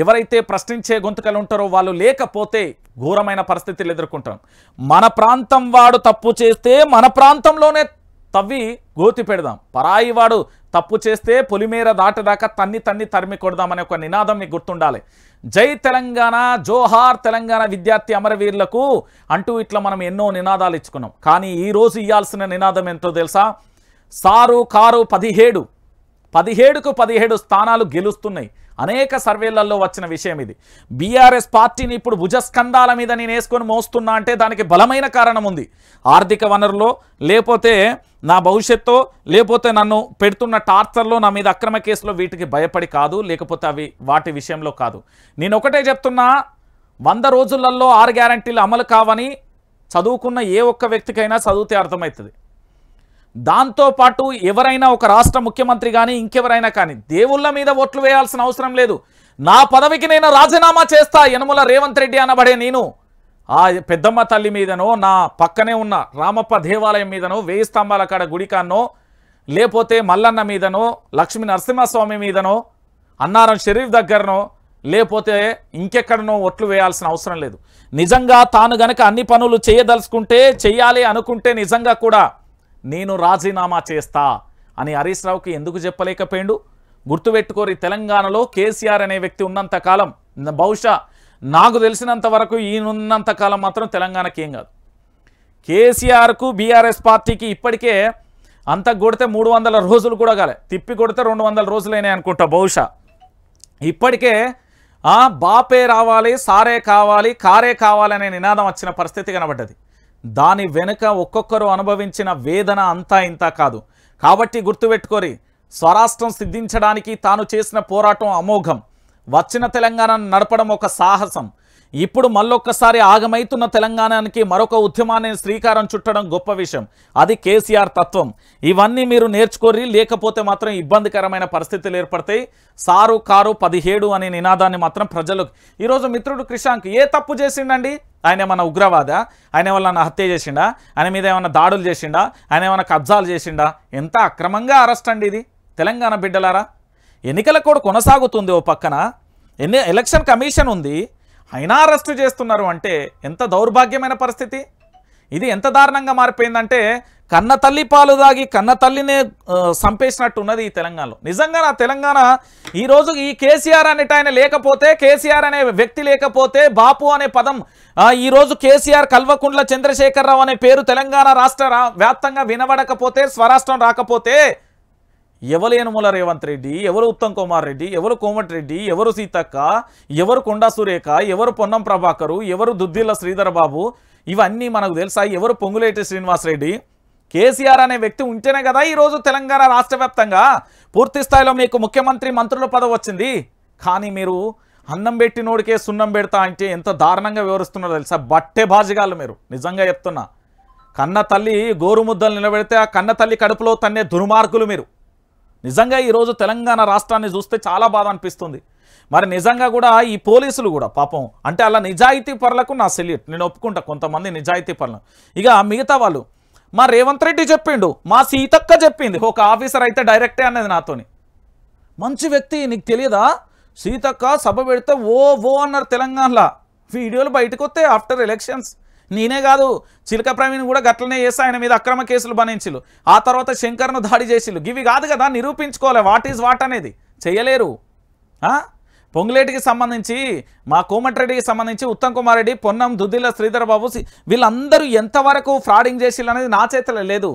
ఎవరైతే ప్రశ్నించే గొంతుకలు ఉంటారో వాళ్ళు లేకపోతే ఘోరమైన పరిస్థితులు ఎదుర్కొంటాం. మన ప్రాంతం వాడు తప్పు చేస్తే మన ప్రాంతంలోనే తవ్వి గోతి పెడదాం. పరాయి వాడు తప్పు చేస్తే పొలిమేర దాటదాకా తన్ని తరిమి కొడదామనే ఒక నినాదం మీకు గుర్తుండాలి. జై తెలంగాణ, జోహార్ తెలంగాణ విద్యార్థి అమరవీరులకు అంటూ ఇట్లా మనం ఎన్నో నినాదాలు ఇచ్చుకున్నాం. కానీ ఈరోజు ఇవ్వాల్సిన నినాదం ఎంతో తెలుసా? సారు కారు 17కు 17 స్థానాలు గెలుస్తున్నాయి. అనేక సర్వేలలో వచ్చిన విషయం ఇది. బీఆర్ఎస్ పార్టీని ఇప్పుడు భుజస్కంధాల మీద నేను వేసుకొని మోస్తున్నా అంటే దానికి బలమైన కారణం ఉంది. ఆర్థిక వనరులో, లేకపోతే నా భవిష్యత్తు, లేకపోతే నన్ను పెడుతున్న టార్చర్లో, నా మీద అక్రమ కేసులో వీటికి భయపడి కాదు, లేకపోతే వాటి విషయంలో కాదు. నేను ఒకటే చెప్తున్నా. 100 రోజులలో 6 గ్యారంటీలు అమలు కావని చదువుకున్న ఏ ఒక్క వ్యక్తికైనా చదివితే అర్థమవుతుంది. దాంతోపాటు ఎవరైనా ఒక రాష్ట్ర ముఖ్యమంత్రి కానీ ఇంకెవరైనా కానీ దేవుళ్ళ మీద ఓట్లు వేయాల్సిన అవసరం లేదు. నా పదవికి నేను రాజీనామా చేస్తా, యనమల రేవంత్ రెడ్డి అనబడే నేను ఆ పెద్దమ్మ తల్లి మీదనో, నా పక్కనే ఉన్న రామప్ప దేవాలయం మీదనో, 1000 స్తంభాల కాడ గుడికాన్నో, లేకపోతే మల్లన్న మీదనో, లక్ష్మీ నరసింహస్వామి మీదనో, అన్నారం షరీఫ్ దగ్గరనో, లేకపోతే ఇంకెక్కడనో ఓట్లు వేయాల్సిన అవసరం లేదు. నిజంగా తాను గనక అన్ని పనులు చేయదలుచుకుంటే, చెయ్యాలి అనుకుంటే నిజంగా కూడా నేను రాజీనామా చేస్తా అని హరీష్ రావుకి ఎందుకు చెప్పలేకపోయిండు? గుర్తుపెట్టుకోరి. తెలంగాణలో కేసీఆర్ అనే వ్యక్తి ఉన్నంతకాలం, బహుశా నాకు తెలిసినంత వరకు ఈయనున్నంతకాలం మాత్రం తెలంగాణకి ఏం కాదు. కేసీఆర్కు బీఆర్ఎస్ పార్టీకి ఇప్పటికే అంత కొడితే 300 రోజులు కూడా కాలే, తిప్పి కొడితే 200 రోజులైనాయి అనుకుంటా బహుశా. ఇప్పటికే బాపే రావాలి, సారే కావాలి, కారే కావాలి అనే నినాదం వచ్చిన పరిస్థితి కనబడ్డది. దాని వెనుక ఒక్కొక్కరు అనుభవించిన వేదన అంతా ఇంత కాదు. కాబట్టి గుర్తుపెట్టుకోరి. స్వరాష్ట్రం సిద్ధించడానికి తాను చేసిన పోరాటం అమోఘం. వచ్చిన తెలంగాణను నడపడం ఒక సాహసం. ఇప్పుడు మళ్ళొక్కసారి ఆగమైతున్న తెలంగాణకి మరొక ఉద్యమాన్ని శ్రీకారం చుట్టడం గొప్ప విషయం. అది కేసీఆర్ తత్వం. ఇవన్నీ మీరు నేర్చుకోరి, లేకపోతే మాత్రం ఇబ్బందికరమైన పరిస్థితులు ఏర్పడతాయి. సారు కారు 17 అనే నినాదాన్ని మాత్రం ప్రజలు. ఈరోజు మిత్రుడు క్రిషాంక్ ఏ తప్పు చేసిండండి? ఆయన ఏమన్నా ఉగ్రవాదా? ఆయన ఏమన్నా హత్య చేసిండా? ఆయన మీద ఏమన్నా దాడులు చేసిండా? ఆయన ఏమన్నా కబ్జాలు చేసిండా? ఎంత అక్రమంగా అరెస్ట్ అండి ఇది. తెలంగాణ బిడ్డలారా, ఎన్నికల కోడ్ కొనసాగుతుంది, ఓ పక్కన ఎలక్షన్ కమిషన్ ఉంది, అయినా అరెస్టు చేస్తున్నారు అంటే ఎంత దౌర్భాగ్యమైన పరిస్థితి. ఇది ఎంత దారుణంగా మారిపోయిందంటే కన్న తల్లి పాలు దాగి కన్న తల్లినే సంపేసినట్టు ఉన్నది ఈ తెలంగాణలో. నిజంగా నా తెలంగాణ ఈరోజు ఈ కేసీఆర్ అనేట ఆయన లేకపోతే, కేసీఆర్ అనే వ్యక్తి లేకపోతే, బాపు అనే పదం ఈరోజు కేసీఆర్ కల్వకుంట్ల చంద్రశేఖరరావు అనే పేరు తెలంగాణ రాష్ట్ర వ్యాప్తంగా వినబడకపోతే, స్వరాష్ట్రం రాకపోతే ఎవరు యనుమల రేవంత్ రెడ్డి, ఎవరు ఉత్తమ్ కుమార్ రెడ్డి, ఎవరు కోమటిరెడ్డి, ఎవరు సీతక్క, ఎవరు కొండా సురేఖ, ఎవరు పొన్నం ప్రభాకరు, ఎవరు దుద్దిల్ల శ్రీధర్ బాబు, ఇవన్నీ మనకు తెలుసా? ఎవరు పొంగులేటి శ్రీనివాసరెడ్డి? కేసీఆర్ అనే వ్యక్తి ఉంటేనే కదా ఈరోజు తెలంగాణ రాష్ట్ర వ్యాప్తంగా పూర్తి స్థాయిలో మీకు ముఖ్యమంత్రి మంత్రుల పదవి వచ్చింది. కానీ మీరు అన్నం పెట్టినోడికే సున్నం పెడతా అంటే ఎంత దారుణంగా వివరిస్తున్నారో తెలుసా? బట్టే బాజిగాళ్ళు మీరు. నిజంగా చెప్తున్నా, కన్న తల్లి గోరుముద్దలు నిలబెడితే ఆ కన్న తల్లి కడుపులో తన్నే దుర్మార్గులు మీరు. నిజంగా ఈరోజు తెలంగాణ రాష్ట్రాన్ని చూస్తే చాలా బాధ అనిపిస్తుంది. మరి నిజంగా కూడా ఈ పోలీసులు కూడా పాపం, అంటే అలా నిజాయితీ పరులకు నా సెల్యూట్, నేను ఒప్పుకుంటా కొంతమంది నిజాయితీ పరులు. ఇక మిగతా వాళ్ళు, మా రేవంత్ రెడ్డి చెప్పిండు, మా సీతక్క చెప్పింది, ఒక ఆఫీసర్ అయితే డైరెక్టే అన్నది నాతోని. మంచి వ్యక్తి, నీకు తెలియదా? సీతక్క సభ పెడితే ఓ అన్నారు తెలంగాణలో. వీడియోలు బయటకు వస్తే ఆఫ్టర్ ఎలక్షన్స్. నేనే కాదు, చిలక ప్రవీణ్ కూడా గట్లనే చేసి ఆయన మీద అక్రమ కేసులు బనించిలు. ఆ తర్వాత శంకర్ను దాడి చేసిలు. ఇవి కాదు కదా నిరూపించుకోవాలి వాట్ ఈజ్ వాట్ అనేది. చేయలేరు. పొంగులేటికి సంబంధించి, మా కోమటిరెడ్డికి సంబంధించి, ఉత్తమ్ కుమార్ రెడ్డి, పొన్నం, దుద్దిల్ల శ్రీధర్ బాబు, వీళ్ళందరూ ఎంతవరకు ఫ్రాడింగ్ చేసిలు అనేది నా చేతిలో లేదు.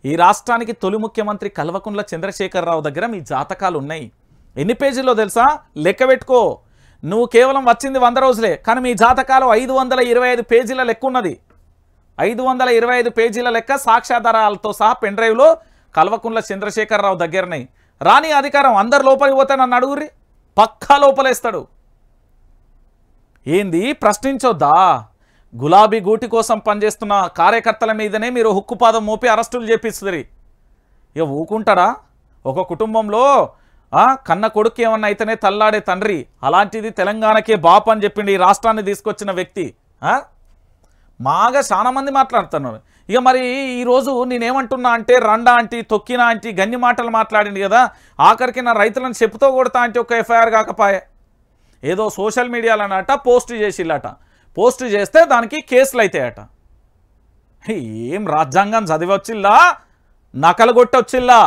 ఈ రాష్ట్రానికి తొలి ముఖ్యమంత్రి కల్వకుంట్ల చంద్రశేఖరరావు దగ్గర మీ జాతకాలు ఉన్నాయి. ఎన్ని పేజీల్లో తెలుసా? లెక్క పెట్టుకో. నువ్వు కేవలం వచ్చింది 100 రోజులే, కానీ మీ జాతకాలు 525 పేజీల లెక్క ఉన్నది. 525 పేజీల లెక్క సాక్ష్యాధారాలతో సహా పెన్ డ్రైవ్లో కల్వకుంట్ల చంద్రశేఖరరావు దగ్గరనే. రాని అధికారం అందరు లోపలికి పోతే నన్ను అడుగురి, పక్కా లోపలేస్తాడు. ఏంది ప్రశ్నించొద్దా? గులాబీ గూటి కోసం పనిచేస్తున్న కార్యకర్తల మీదనే మీరు హుక్కుపాదం మోపి అరెస్టులు చేపిస్తుంది. ఇక ఊకుంటాడా? ఒక కుటుంబంలో కన్న కొడుకు ఏమన్నా అయితేనే తల్లాడే తండ్రి, అలాంటిది తెలంగాణకే బాపు అని చెప్పిండి ఈ రాష్ట్రాన్ని తీసుకొచ్చిన వ్యక్తి. మాగా చాలా మంది మాట్లాడుతున్నారు. ఇక మరి ఈరోజు నేనేమంటున్నా అంటే, రండా అంటే, తొక్కినా అంటే, గన్ని మాటలు మాట్లాడింది కదా, ఆఖరికి నా రైతులను చెప్పుతో కొడతా అంటే ఒక ఎఫ్ఐఆర్ కాకపాయే. ఏదో సోషల్ మీడియాలోనట పోస్ట్ చేసిల్లట, పోస్ట్ చేస్తే దానికి కేసులు అవుతాయట. ఏం రాజ్యాంగం చదివొచ్చిల్లా, నకలు కొట్టొచ్చిల్లా?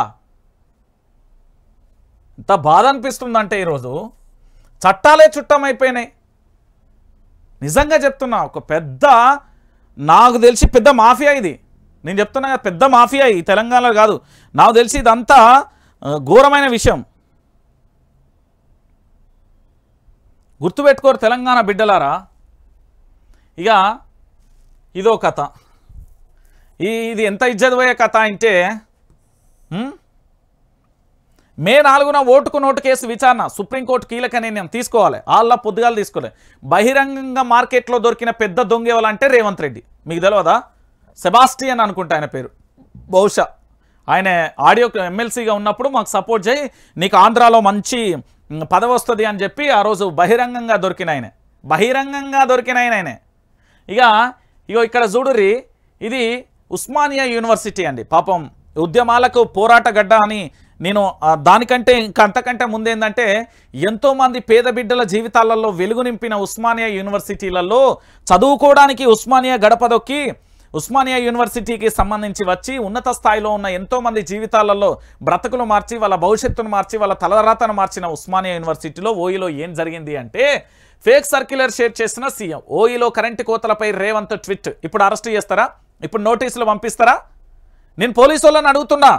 ఇంత బాధ అనిపిస్తుందంటే ఈరోజు చట్టాలే చుట్టమైపోయినాయి. నిజంగా చెప్తున్నా, ఒక పెద్ద, నాకు తెలిసి పెద్ద మాఫియా ఇది. నేను చెప్తున్నా కదా, పెద్ద మాఫియా ఈ తెలంగాణలో కాదు, నాకు తెలిసి ఇదంతా ఘోరమైన విషయం. గుర్తుపెట్టుకోరు తెలంగాణ బిడ్డలారా. ఇక ఇదో కథ. ఇది ఎంత ఇజ్జత్ పోయే కథ అంటే, మే 4న ఓటుకు నోటు కేసు విచారణ సుప్రీంకోర్టు కీలక నిర్ణయం తీసుకోవాలి. ఆళ్ళ పొద్దుగాలు తీసుకోలేదు. బహిరంగంగా మార్కెట్లో దొరికిన పెద్ద దొంగ ఎవరంటే రేవంత్ రెడ్డి. మీకు తెలియదా? సెబాస్టియన్ అనుకుంటా ఆయన పేరు. బహుశా ఆయన ఆడియో ఎమ్మెల్సీగా ఉన్నప్పుడు మాకు సపోర్ట్ చేయి, నీకు ఆంధ్రాలో మంచి పదవి వస్తుంది అని చెప్పి ఆ రోజు బహిరంగంగా దొరికిన ఆయనే. ఇగో ఇక్కడ చూడుర్రి, ఇది ఉస్మానియా యూనివర్సిటీ అండి. పాపం ఉద్యమాలకు పోరాట గడ్డ అని నేను దానికంటే అంతకంటే ముందేందంటే, ఎంతోమంది పేద బిడ్డల జీవితాలలో వెలుగు నింపిన ఉస్మానియా యూనివర్సిటీలలో చదువుకోవడానికి ఉస్మానియా గడప దొక్కి ఉస్మానియా యూనివర్సిటీకి సంబంధించి వచ్చి ఉన్నత స్థాయిలో ఉన్న ఎంతోమంది జీవితాలలో బ్రతుకులు మార్చి, వాళ్ళ భవిష్యత్తును మార్చి, వాళ్ళ తలరాతను మార్చిన ఉస్మానియా యూనివర్సిటీలో ఓయిలో ఏం జరిగింది అంటే, ఫేక్ సర్క్యులర్ షేర్ చేసిన సీఎం. ఓయిలో కరెంటు కోతలపై రేవంత్ ట్వీట్. ఇప్పుడు అరెస్ట్ చేస్తారా? ఇప్పుడు నోటీసులు పంపిస్తారా? నేను పోలీసు వాళ్ళని అడుగుతున్నా.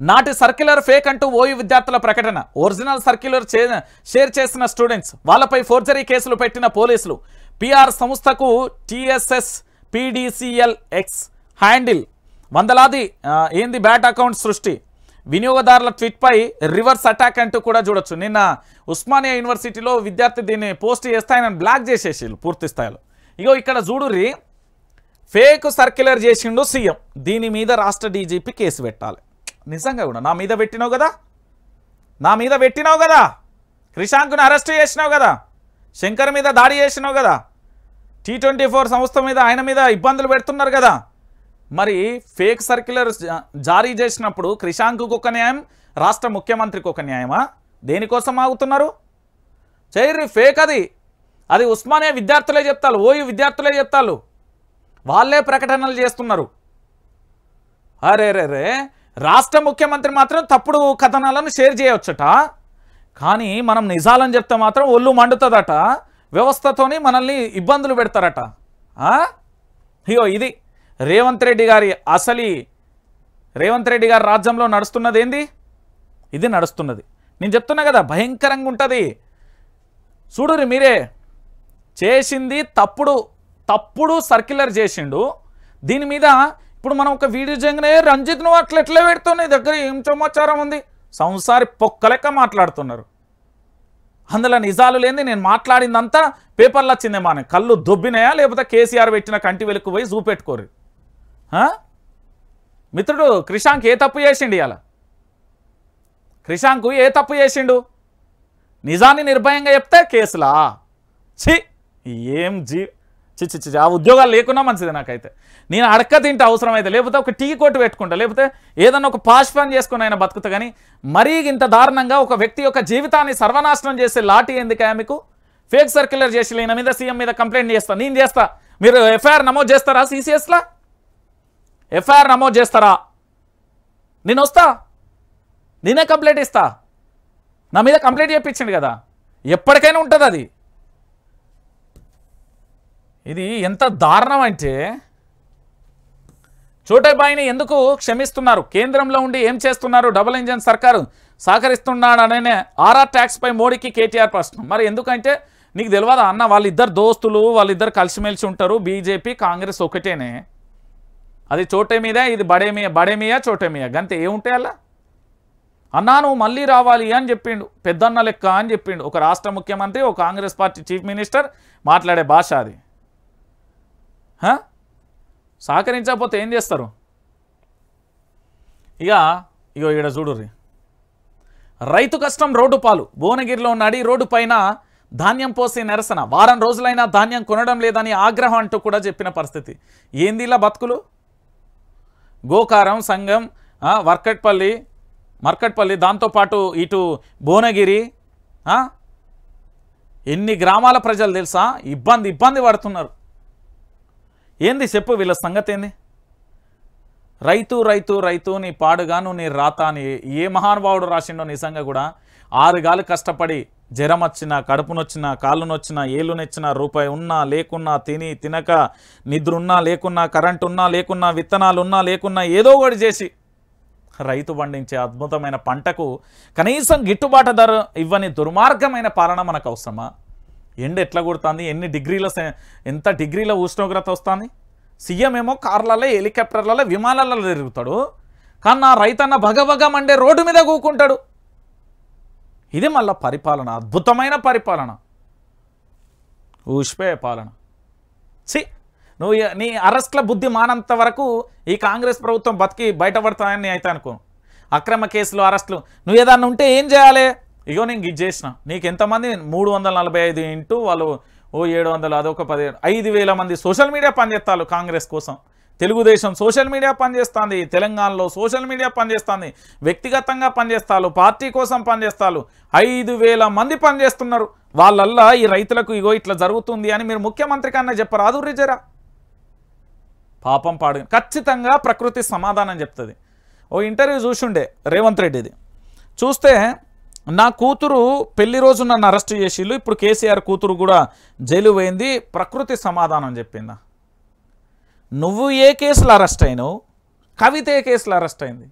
నాటి సర్క్యులర్ ఫేక్ అంటూ ఓయూ విద్యార్థుల ప్రకటన. ఒరిజినల్ సర్క్యులర్ షేర్ చేసిన స్టూడెంట్స్, వాళ్ళపై ఫోర్జరీ కేసులు పెట్టిన పోలీసులు. పిఆర్ సంస్థకు టీఎస్ఎస్ PDCL ఎక్స్ హ్యాండిల్. వందలాది బ్యాట్ అకౌంట్ సృష్టి. వినియోగదారుల ట్వీట్పై రివర్స్ అటాక్ అంటూ కూడా చూడొచ్చు. నిన్న ఉస్మానియా యూనివర్సిటీలో విద్యార్థి దీన్ని పోస్ట్ చేస్తే ఆయన బ్లాక్ చేసేసి పూర్తి స్థాయిలో. ఇగో ఇక్కడ చూడుర్రి, ఫేక్ సర్క్యులర్ చేసిండు సీఎం. దీని మీద రాష్ట్ర డీజీపీ కేసు పెట్టాలి. నిజంగా కూడా నా మీద పెట్టినావు కదా, క్రిషాంక్ను అరెస్ట్ చేసినావు కదా, శంకర్ మీద దాడి చేసినావు కదా, T24 సంస్థ మీద ఆయన మీద ఇబ్బందులు పెడుతున్నారు కదా. మరి ఫేక్ సర్క్యులర్ జారీ చేసినప్పుడు క్రిషాంక్కు ఒక న్యాయం, రాష్ట్ర ముఖ్యమంత్రికి ఒక న్యాయమా? దేనికోసం ఆగుతున్నారు? చేయర్రి ఫేక్. అది ఉస్మానియా విద్యార్థులే చెప్తారు, ఓయూ విద్యార్థులే చెప్తారు, వాళ్ళే ప్రకటనలు చేస్తున్నారు. అరే రే రే రాష్ట్ర ముఖ్యమంత్రి మాత్రం తప్పుడు కథనాలను షేర్ చేయవచ్చట, కానీ మనం నిజాలని చెప్తే మాత్రం ఒళ్ళు మండుతుందట, వ్యవస్థతోని మనల్ని ఇబ్బందులు పెడతారట. అయ్యో ఇది రేవంత్ రెడ్డి గారి రేవంత్ రెడ్డి గారి రాజ్యంలో నడుస్తున్నది ఏంది? ఇది నడుస్తున్నది. నేను చెప్తున్నా కదా భయంకరంగా ఉంటుంది. చూడురి మీరే, చేసింది తప్పుడు సర్క్యులర్ చేసిండు. దీని మీద ఇప్పుడు మనం ఒక వీడియో చేయగానే రంజిత్ నువ్వు ఎట్లా పెడుతావు, నీ దగ్గర ఏం సమాచారం ఉంది, సంసారి పొక్కలెక్క మాట్లాడుతున్నారు. అందులో నిజాలు లేని నేను మాట్లాడిందంతా పేపర్లు వచ్చిందేమో అని కళ్ళు దొబ్బినాయా, లేకపోతే కేసీఆర్ పెట్టిన కంటి వెలుక్కు పోయి చూపెట్టుకోరు. మిత్రుడు క్రిషాంక్ ఏ తప్పు చేసిండు? ఇవాళ క్రిషాంక్ ఏ తప్పు చేసిండు? నిజాన్ని నిర్భయంగా చెప్తే కేసులా? ఏం ఆ ఉద్యోగాలు లేకున్నా మంచిది. నాకైతే నేను అడక్క తింటే అవసరం అయితే, లేకపోతే ఒక టీ కొట్టు పెట్టుకుంటా, లేకపోతే ఏదన్నా ఒక పాష్ పని చేసుకుని ఆయన బతుకుతా. కానీ మరీ ఇంత దారుణంగా ఒక వ్యక్తి యొక్క జీవితాన్ని సర్వనాశనం చేసే లాఠీ ఎందుకయా మీకు? ఫేక్ సర్క్యులర్ చేసి ఈయన మీద సీఎం మీద కంప్లైంట్ చేస్తా, నేను చేస్తా. మీరు ఎఫ్ఐఆర్ నమోదు చేస్తారా? సిసిఎస్లా ఎఫ్ఐఆర్ నమోదు చేస్తారా? నేను వస్తా, నేనే కంప్లైంట్ ఇస్తా. నా మీద కంప్లైంట్ చేయించండి కదా, ఎప్పటికైనా ఉంటుంది అది. ఇది ఎంత దారుణం అంటే చోటేబాయిని ఎందుకు క్షమిస్తున్నారు? కేంద్రంలో ఉండి ఏం చేస్తున్నారు? డబుల్ ఇంజన్ సర్కారు సహకరిస్తున్నాడనే ఆర్ఆర్ ట్యాక్స్ పై మోడీకి కేటీఆర్ ప్రశ్న. మరి ఎందుకంటే నీకు తెలియదా అన్న, వాళ్ళిద్దరు దోస్తులు, వాళ్ళిద్దరు కలిసిమెలిసి ఉంటారు. బీజేపీ కాంగ్రెస్ ఒకటేనే. అది చోటేమియా, ఇది బడేమియా చోటేమియా, గంతే ఏముంటాయి అలా. అన్నా నువ్వు మళ్ళీ రావాలి అని చెప్పిండు, పెద్దన్న లెక్క అని చెప్పిండు ఒక రాష్ట్ర ముఖ్యమంత్రి, ఒక కాంగ్రెస్ పార్టీ చీఫ్ మినిస్టర్ మాట్లాడే భాష అది. సహకరించకపోతే ఏం చేస్తారు? ఇగో ఈడ చూడుర్రి, రైతు కష్టం రోడ్డు పాలు. భువనగిరిలో నడి రోడ్డు పైన ధాన్యం పోసి నిరసన. వారం రోజులైనా ధాన్యం కొనడం లేదని ఆగ్రహం అంటూ కూడా చెప్పిన పరిస్థితి. ఏంది ఇలా బతుకులు? గోకారం సంఘం, మర్కట్పల్లి, దాంతోపాటు ఇటు భువనగిరి, ఎన్ని గ్రామాల ప్రజలు తెలుసా ఇబ్బంది పడుతున్నారు. ఏంది చెప్పు వీళ్ళ సంగతి ఏంది? రైతు నీ పాడుగాను నీ రాత అని ఏ మహానుభావుడు రాసిండో. నిజంగా కూడా 6 గాలు కష్టపడి జ్వరం వచ్చినా, కడుపునొచ్చినా, కాళ్ళు నొచ్చినా, ఏళ్ళు నొచ్చినా, రూపాయి ఉన్నా లేకున్నా, తినక, నిద్ర ఉన్నా లేకున్నా, కరెంట్ ఉన్నా లేకున్నా, విత్తనాలు ఉన్నా లేకున్నా, ఏదో ఒకటి చేసి రైతు పండించే అద్భుతమైన పంటకు కనీసం గిట్టుబాటు ధర ఇవ్వని దుర్మార్గమైన పాలన మనకు అవసరమా? ఎండ ఎట్లా కొడుతుంది, ఎంత డిగ్రీల ఉష్ణోగ్రత వస్తుంది. సీఎం ఏమో కార్లలో, హెలికాప్టర్లలో, విమానాలలో తిరుగుతాడు, కానీ నా రైతన్న భగభగ మండే రోడ్డు మీద కూకుంటాడు. ఇది మళ్ళా పరిపాలన, అద్భుతమైన పరిపాలన, ఊష్పే పాలన. నువ్వు నీ అరెస్ట్ల బుద్ధి మానంత వరకు ఈ కాంగ్రెస్ ప్రభుత్వం బతికి బయటపడతాయని అయితే అనుకో. అక్రమ కేసులు, అరెస్టులు నువ్వు ఏదన్నా ఉంటే ఏం చేయాలి? ఇగో నేను ఇది చేసిన, నీకు ఎంతమంది 345 ఇంటూ వాళ్ళు 700, అదొక 5,000 మంది సోషల్ మీడియా పనిచేస్తారు కాంగ్రెస్ కోసం. తెలుగుదేశం సోషల్ మీడియా పనిచేస్తుంది, తెలంగాణలో సోషల్ మీడియా పనిచేస్తుంది, వ్యక్తిగతంగా పనిచేస్తారు, పార్టీ కోసం పనిచేస్తారు. 5,000 మంది పనిచేస్తున్నారు. వాళ్ళల్లా ఈ రైతులకు ఇగో ఇట్లా జరుగుతుంది అని మీరు ముఖ్యమంత్రి కన్నా చెప్పరాదు రిజరా? పాపం పాడు. ఖచ్చితంగా ప్రకృతి సమాధానం చెప్తుంది. ఓ ఇంటర్వ్యూ చూసుండే రేవంత్ రెడ్డిది, చూస్తే నా కూతురు పెళ్లి రోజు నన్ను అరెస్ట్ చేసిళ్ళు, ఇప్పుడు కేసీఆర్ కూతురు కూడా జైలు పోయింది, ప్రకృతి సమాధానం చెప్పిందా? నువ్వు ఏ కేసులో అరెస్ట్ అయినావు? కవిత ఏ కేసులో అరెస్ట్ అయింది?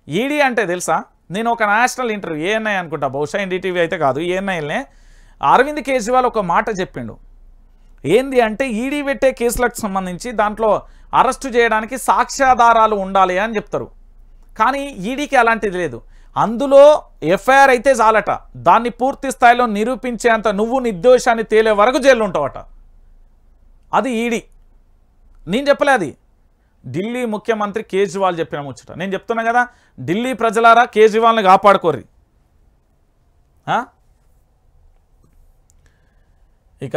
ఈడీ అంటే తెలుసా? నేను ఒక నేషనల్ ఇంటర్వ్యూ ఏఎన్ఐ అనుకుంటా, బహుశా ఎన్డీటీవీ అయితే కాదు, ఏఎన్ఐలనే అరవింద్ కేజ్రీవాల్ ఒక మాట చెప్పిండు. ఏంది అంటే ఈడీ పెట్టే కేసులకు సంబంధించి దాంట్లో అరెస్టు చేయడానికి సాక్ష్యాధారాలు ఉండాలి అని చెప్తారు, కానీ ఈడీకి అలాంటిది లేదు. అందులో ఎఫ్ఐఆర్ అయితే చాలట, దాన్ని పూర్తి స్థాయిలో నిరూపించేంత నువ్వు నిర్దోషాన్ని తేలే వరకు జైలు ఉంటావట. అది ఈడీ, నేను చెప్పలే, అది ఢిల్లీ ముఖ్యమంత్రి కేజ్రీవాల్ చెప్పిన ముచ్చట. నేను చెప్తున్నా కదా, ఢిల్లీ ప్రజలారా కేజ్రీవాల్ని కాపాడుకోర్రి. ఇక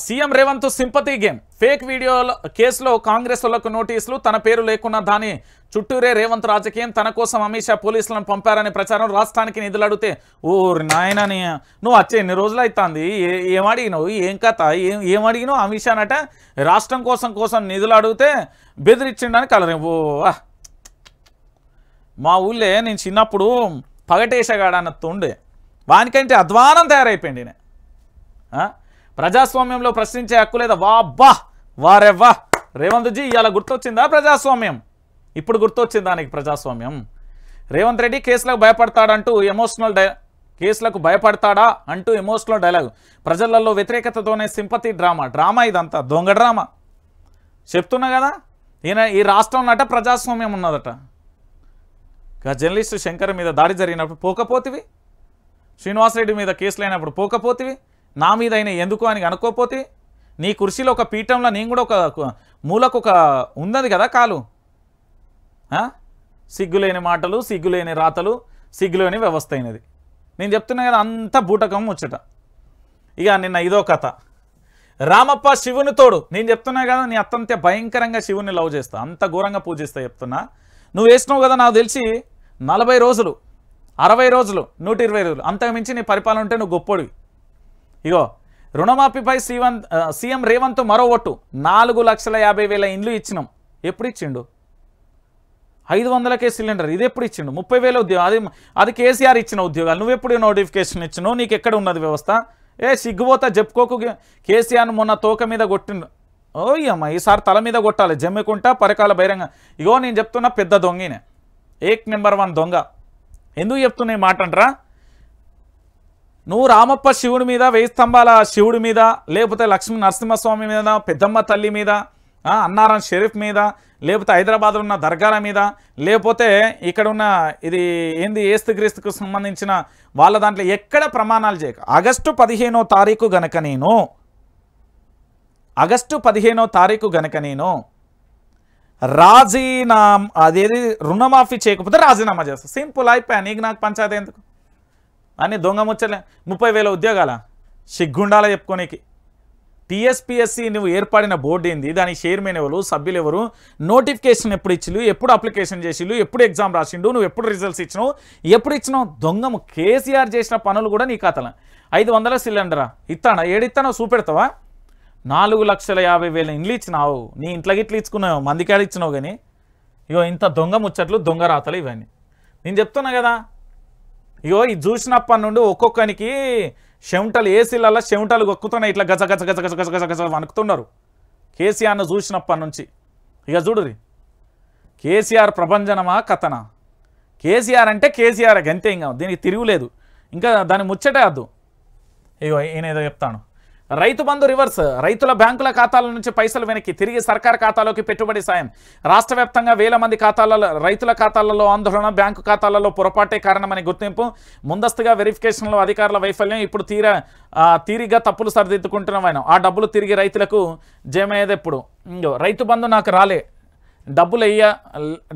CM Revanth sympathy game. Fake వీడియోల కేసులో కాంగ్రెస్ వాళ్ళకు నోటీసులు, తన పేరు లేకున్నా దాని చుట్టూరే రేవంత్ రాజకీయం, తన కోసం అమిత్ షా పోలీసులను పంపారనే ప్రచారం, రాష్ట్రానికి నిధులు అడిగితే ఓ నాయనని నువ్వు వచ్చే ఎన్ని రోజులు అవుతుంది, ఏమడిగినావు, ఏం కథ, ఏమడిగినావు? అమిత్ షా అట రాష్ట్రం కోసం నిధులు అడిగితే బెదిరించిండని కలరు. ఓ మా ఊళ్ళే నేను చిన్నప్పుడు పగటేషగాడు అన్నట్టు ఉండే, వానికంటే అధ్వానం తయారైపోయింది. ప్రజాస్వామ్యంలో ప్రశ్నించే హక్కు లేదా? వారెవ్వా రేవంత్ జీ ఇవాళ గుర్తొచ్చిందా ప్రజాస్వామ్యం? ఇప్పుడు గుర్తొచ్చిందా నీకు ప్రజాస్వామ్యం? రేవంత్ రెడ్డి కేసులకు భయపడతాడంటూ కేసులకు భయపడతాడా అంటూ ఎమోషనల్ డైలాగ్. ప్రజలలో వ్యతిరేకతతోనే సింపతి డ్రామా ఇదంతా దొంగ డ్రామా. చెప్తున్నా కదా, ఈ రాష్ట్రంలో ప్రజాస్వామ్యం ఉన్నదట. జర్నలిస్టు శంకర్ మీద దాడి జరిగినప్పుడు పోకపోతివి, శ్రీనివాసరెడ్డి మీద కేసులు అయినప్పుడు పోకపోతివి, నా మీద అయినా ఎందుకు అని అనుకోపోతే, నీ కుర్చీలో ఒక పీఠంలో నేను కూడా ఒక మూలకు ఒక ఉన్నది కదా కాలు. సిగ్గులేని మాటలు, సిగ్గులేని రాతలు, సిగ్గులేని వ్యవస్థ అయినది. నేను చెప్తున్నా కదా, అంత బూటకం ముచ్చట. ఇక నిన్న ఇదో కథ. రామప్ప శివుని తోడు. నేను చెప్తున్నా కదా, నీ అత్తంతే భయంకరంగా శివుని లవ్ చేస్తా, అంత ఘోరంగా పూజిస్తా చెప్తున్నా. నువ్వు వేసినావు కదా, నాకు తెలిసి 40 రోజులు 60 రోజులు 120 రోజులు అంతకు మించి నీ పరిపాలన ఉంటే నువ్వు గొప్పోడివి. ఇగో రుణమాఫీపై సీఎం రేవంత్ మరో ఒట్టు. 4,50,000 ఇండ్లు ఇచ్చినాం. ఎప్పుడు ఇచ్చిండు? 500కే సిలిండర్. ఇది ఎప్పుడు ఇచ్చిండు? 30,000 ఉద్యోగం. అది కేసీఆర్ ఇచ్చిన ఉద్యోగాలు. నువ్వెప్పుడు నోటిఫికేషన్ ఇచ్చినావు? నీకు ఎక్కడ ఉన్నది వ్యవస్థ? సిగ్గుపోతా చెప్పుకోకు. కేసీఆర్ను మొన్న తోక మీద కొట్టిండు. ఓయ్యమ్మ, ఈసారి తల మీద కొట్టాలి జమ్మికుంటా పరకాల బహిరంగ. ఇగో నేను చెప్తున్నా, పెద్ద దొంగినే, నెంబర్ 1 దొంగ. ఎందుకు చెప్తున్నా ఈ మాట అంటారా? నువ్వు రామప్ప శివుడి మీద, 1000 స్తంభాల శివుడి మీద, లేకపోతే లక్ష్మీ నరసింహస్వామి మీద, పెద్దమ్మ తల్లి మీద, అన్నారం షరీఫ్ మీద, లేకపోతే హైదరాబాద్లో ఉన్న దర్గాల మీద, లేకపోతే ఇక్కడ ఉన్న ఇది ఏంది ఏస్తుక్రీస్తుకు సంబంధించిన వాళ్ళ దాంట్లో ఎక్కడ ప్రమాణాలు చేయక ఆగస్టు 15వ తారీఖు గనక నేను రాజీనామా అదేది రుణమాఫీ చేయకపోతే రాజీనామా చేస్తా. సింపుల్ అయిపోయా. నీకు నాకు పంచాయతీ ఎందుకు అని దొంగ ముచ్చలే. 30,000 ఉద్యోగాల సిగ్గుండాల చెప్పుకోనికి. టీఎస్పీఎస్సీ నువ్వు ఏర్పడిన బోర్డు ఏంది? దాని చైర్మన్ ఎవరు, సభ్యులు ఎవరు, నోటిఫికేషన్ ఎప్పుడు ఇచ్చిలు, ఎప్పుడు అప్లికేషన్ చేసిలు, ఎప్పుడు ఎగ్జామ్ రాసిండు, నువ్వు ఎప్పుడు రిజల్ట్స్ ఇచ్చినావు, ఎప్పుడు ఇచ్చినావు? దొంగము. కేసీఆర్ చేసిన పనులు కూడా నీ కథల. 500 సిలిండరా ఇస్తానా? ఏడిస్తానో చూపెడతావా? 4,50,000 ఇండ్లు ఇచ్చినావు. నీ ఇంట్లో గిట్లు ఇచ్చుకున్నావు, మందికాడ ఇచ్చినావు. కానీ ఇగో ఇంత దొంగ ముచ్చట్లు, దొంగ రాతలు ఇవన్నీ నేను చెప్తున్నా కదా. ఇగో ఇది చూసినప్పటి నుండి ఒక్కొక్కరికి చెమటలు, ఏసీలలో చెమటలు గొక్కుతున్నాయి, ఇట్లా గజ గజ గజ గజ గజ గజ గజ వణుకుతున్నారు కేసీఆర్ను చూసినప్పటి నుంచి. ఇక చూడుది, కేసీఆర్ ప్రభంజనమా కథనా? కేసీఆర్ అంటే కేసీఆర్ గంతే, ఇంకా దీనికి తిరుగులేదు. ఇంకా దాని ముచ్చటే అద్దు. ఇగో ఈయనేదో చెప్తాను. రైతు బంధు రివర్స్. రైతుల బ్యాంకుల ఖాతాల నుంచి పైసలు వెనక్కి తిరిగి సర్కార్ ఖాతాలోకి పెట్టుబడి సాయం. రాష్ట్ర వ్యాప్తంగా వేల మంది రైతుల ఖాతాలలో ఆందోళన, బ్యాంకు ఖాతాలలో పొరపాటే కారణమని గుర్తింపు. ముందస్తుగా వెరిఫికేషన్లో అధికారుల వైఫల్యం. ఇప్పుడు తీరిగా తప్పులు సరిదిద్దుకుంటున్నాం. ఆ డబ్బులు తిరిగి రైతులకు జమయ్యేది ఎప్పుడు? రైతు బంధు నాకు రాలే,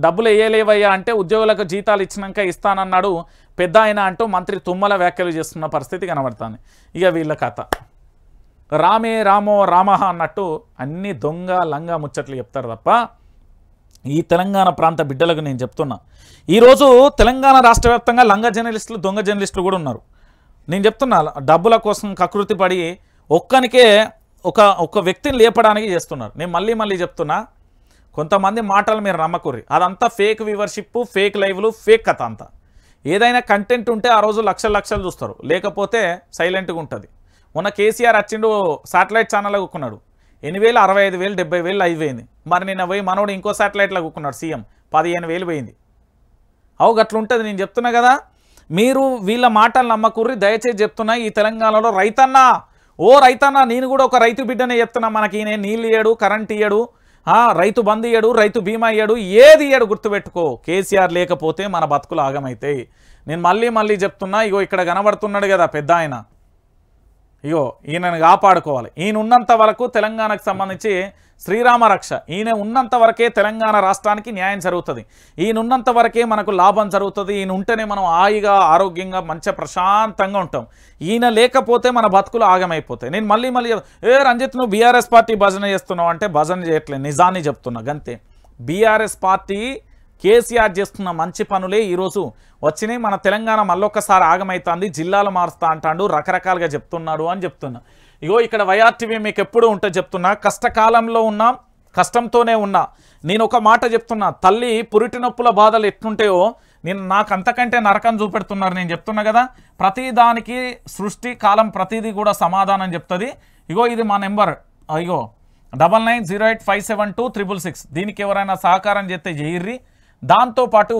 డబ్బులు వేయలేవయ్యా అంటే ఉద్యోగులకు జీతాలు ఇచ్చినాక ఇస్తానన్నాడు పెద్ద ఆయన అంటూ మంత్రి తుమ్మల వ్యాఖ్యలు చేస్తున్న పరిస్థితి కనబడుతుంది. ఇక వీళ్ళ కథ రామే రామో రామహ అన్నట్టు అన్ని దొంగ లంగా ముచ్చట్లు చెప్తారు తప్ప ఈ తెలంగాణ ప్రాంత బిడ్డలకు నేను చెప్తున్నా, ఈరోజు తెలంగాణ రాష్ట్ర వ్యాప్తంగా లంగా జర్నలిస్టులు, దొంగ జర్నలిస్టులు కూడా ఉన్నారు. నేను చెప్తున్నా, డబ్బుల కోసం కకృతి పడి ఒక్కనికే ఒక వ్యక్తిని లేపడానికి చేస్తున్నారు. నేను మళ్ళీ చెప్తున్నా, కొంతమంది మాటలు మీరు నమ్మకూర్రి. అదంతా ఫేక్ వ్యూవర్షిప్, ఫేక్ లైవ్లు, ఫేక్ కథ అంతా. ఏదైనా కంటెంట్ ఉంటే ఆ రోజు లక్షలు చూస్తారు, లేకపోతే సైలెంట్గా ఉంటుంది. మొన్న కేసీఆర్ వచ్చిండు, శాటిలైట్ ఛానల్లో కూకున్నాడు. 8,000, 65,000, 70,000 అయిపోయింది. మరి నిన్న పోయి మనోడు ఇంకో శాటిలైట్లో కూకున్నాడు, సీఎం 15,000 పోయింది. గట్లుంటుంది. నేను చెప్తున్నా కదా, మీరు వీళ్ళ మాటలు నమ్మకూర్రి. దయచేసి చెప్తున్నా, ఈ తెలంగాణలో రైతన్నా నేను కూడా ఒక రైతు బిడ్డనే చెప్తున్నా. మనకి ఈయన నీళ్ళు ఇయ్యడు, కరెంట్ ఇయ్యడు, రైతు బంధు ఇయ్యడు, రైతు బీమా ఇయ్యడు, ఏది ఇయ్యడు. గుర్తుపెట్టుకో, కేసీఆర్ లేకపోతే మన బతుకులు ఆగమైతాయి. నేను మళ్ళీ చెప్తున్నా. ఇగో ఇక్కడ కనబడుతున్నాడు కదా పెద్ద ఆయన, ఇగో ఈయనను కాపాడుకోవాలి. ఈయన ఉన్నంత వరకు తెలంగాణకు సంబంధించి శ్రీరామ రక్ష. ఈయన ఉన్నంత వరకే తెలంగాణ రాష్ట్రానికి న్యాయం జరుగుతుంది. ఈయన ఉన్నంత వరకే మనకు లాభం జరుగుతుంది. ఈయన ఉంటేనే మనం హాయిగా, ఆరోగ్యంగా, మంచిగా ప్రశాంతంగా ఉంటాం. ఈయన లేకపోతే మన బతుకులు ఆగమైపోతాయి. నేను మళ్ళీ రంజిత్ నువ్వు బీఆర్ఎస్ పార్టీ భజన చేస్తున్నావు అంటే భజన చేయట్లేదు, నిజాన్ని చెప్తున్నా గంతే. బీఆర్ఎస్ పార్టీ కేసీఆర్ చేస్తున్న మంచి పనులే ఈరోజు వచ్చినాయి. మన తెలంగాణ మళ్ళొక్కసారి ఆగమైతుంది, జిల్లాలు మారుస్తా అంటాడు, రకరకాలుగా చెప్తున్నాడు అని చెప్తున్నా. ఇగో ఇక్కడ వైఆర్టీవీ మీకు ఎప్పుడు ఉంటే చెప్తున్నా, కష్టకాలంలో ఉన్నాం, కష్టంతోనే ఉన్నా. నేను ఒక మాట చెప్తున్నా, తల్లి పురిటి నొప్పుల బాధలు ఎట్లుంటాయో నాకు అంతకంటే నరకం చూపెడుతున్నారు. నేను చెప్తున్నా కదా, ప్రతి దానికి సృష్టి కాలం ప్రతిదీ కూడా సమాధానం చెప్తుంది. ఇగో ఇది మా నెంబర్, ఇగో 9908572666. దీనికి ఎవరైనా సహకారం చేస్తే చేయర్రి. దాంతోపాటు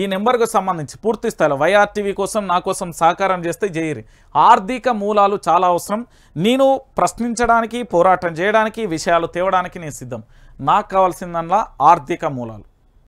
ఈ నెంబర్కు సంబంధించి పూర్తి స్థాయిలో వైఆర్టీవీ కోసం నా కోసం సహకారం చేస్తే చేయరి. ఆర్థిక మూలాలు చాలా అవసరం. నేను ప్రశ్నించడానికి, పోరాటం చేయడానికి, విషయాలు తేవడానికి నేను సిద్ధం. నాకు కావాల్సిందల్లా ఆర్థిక మూలాలు.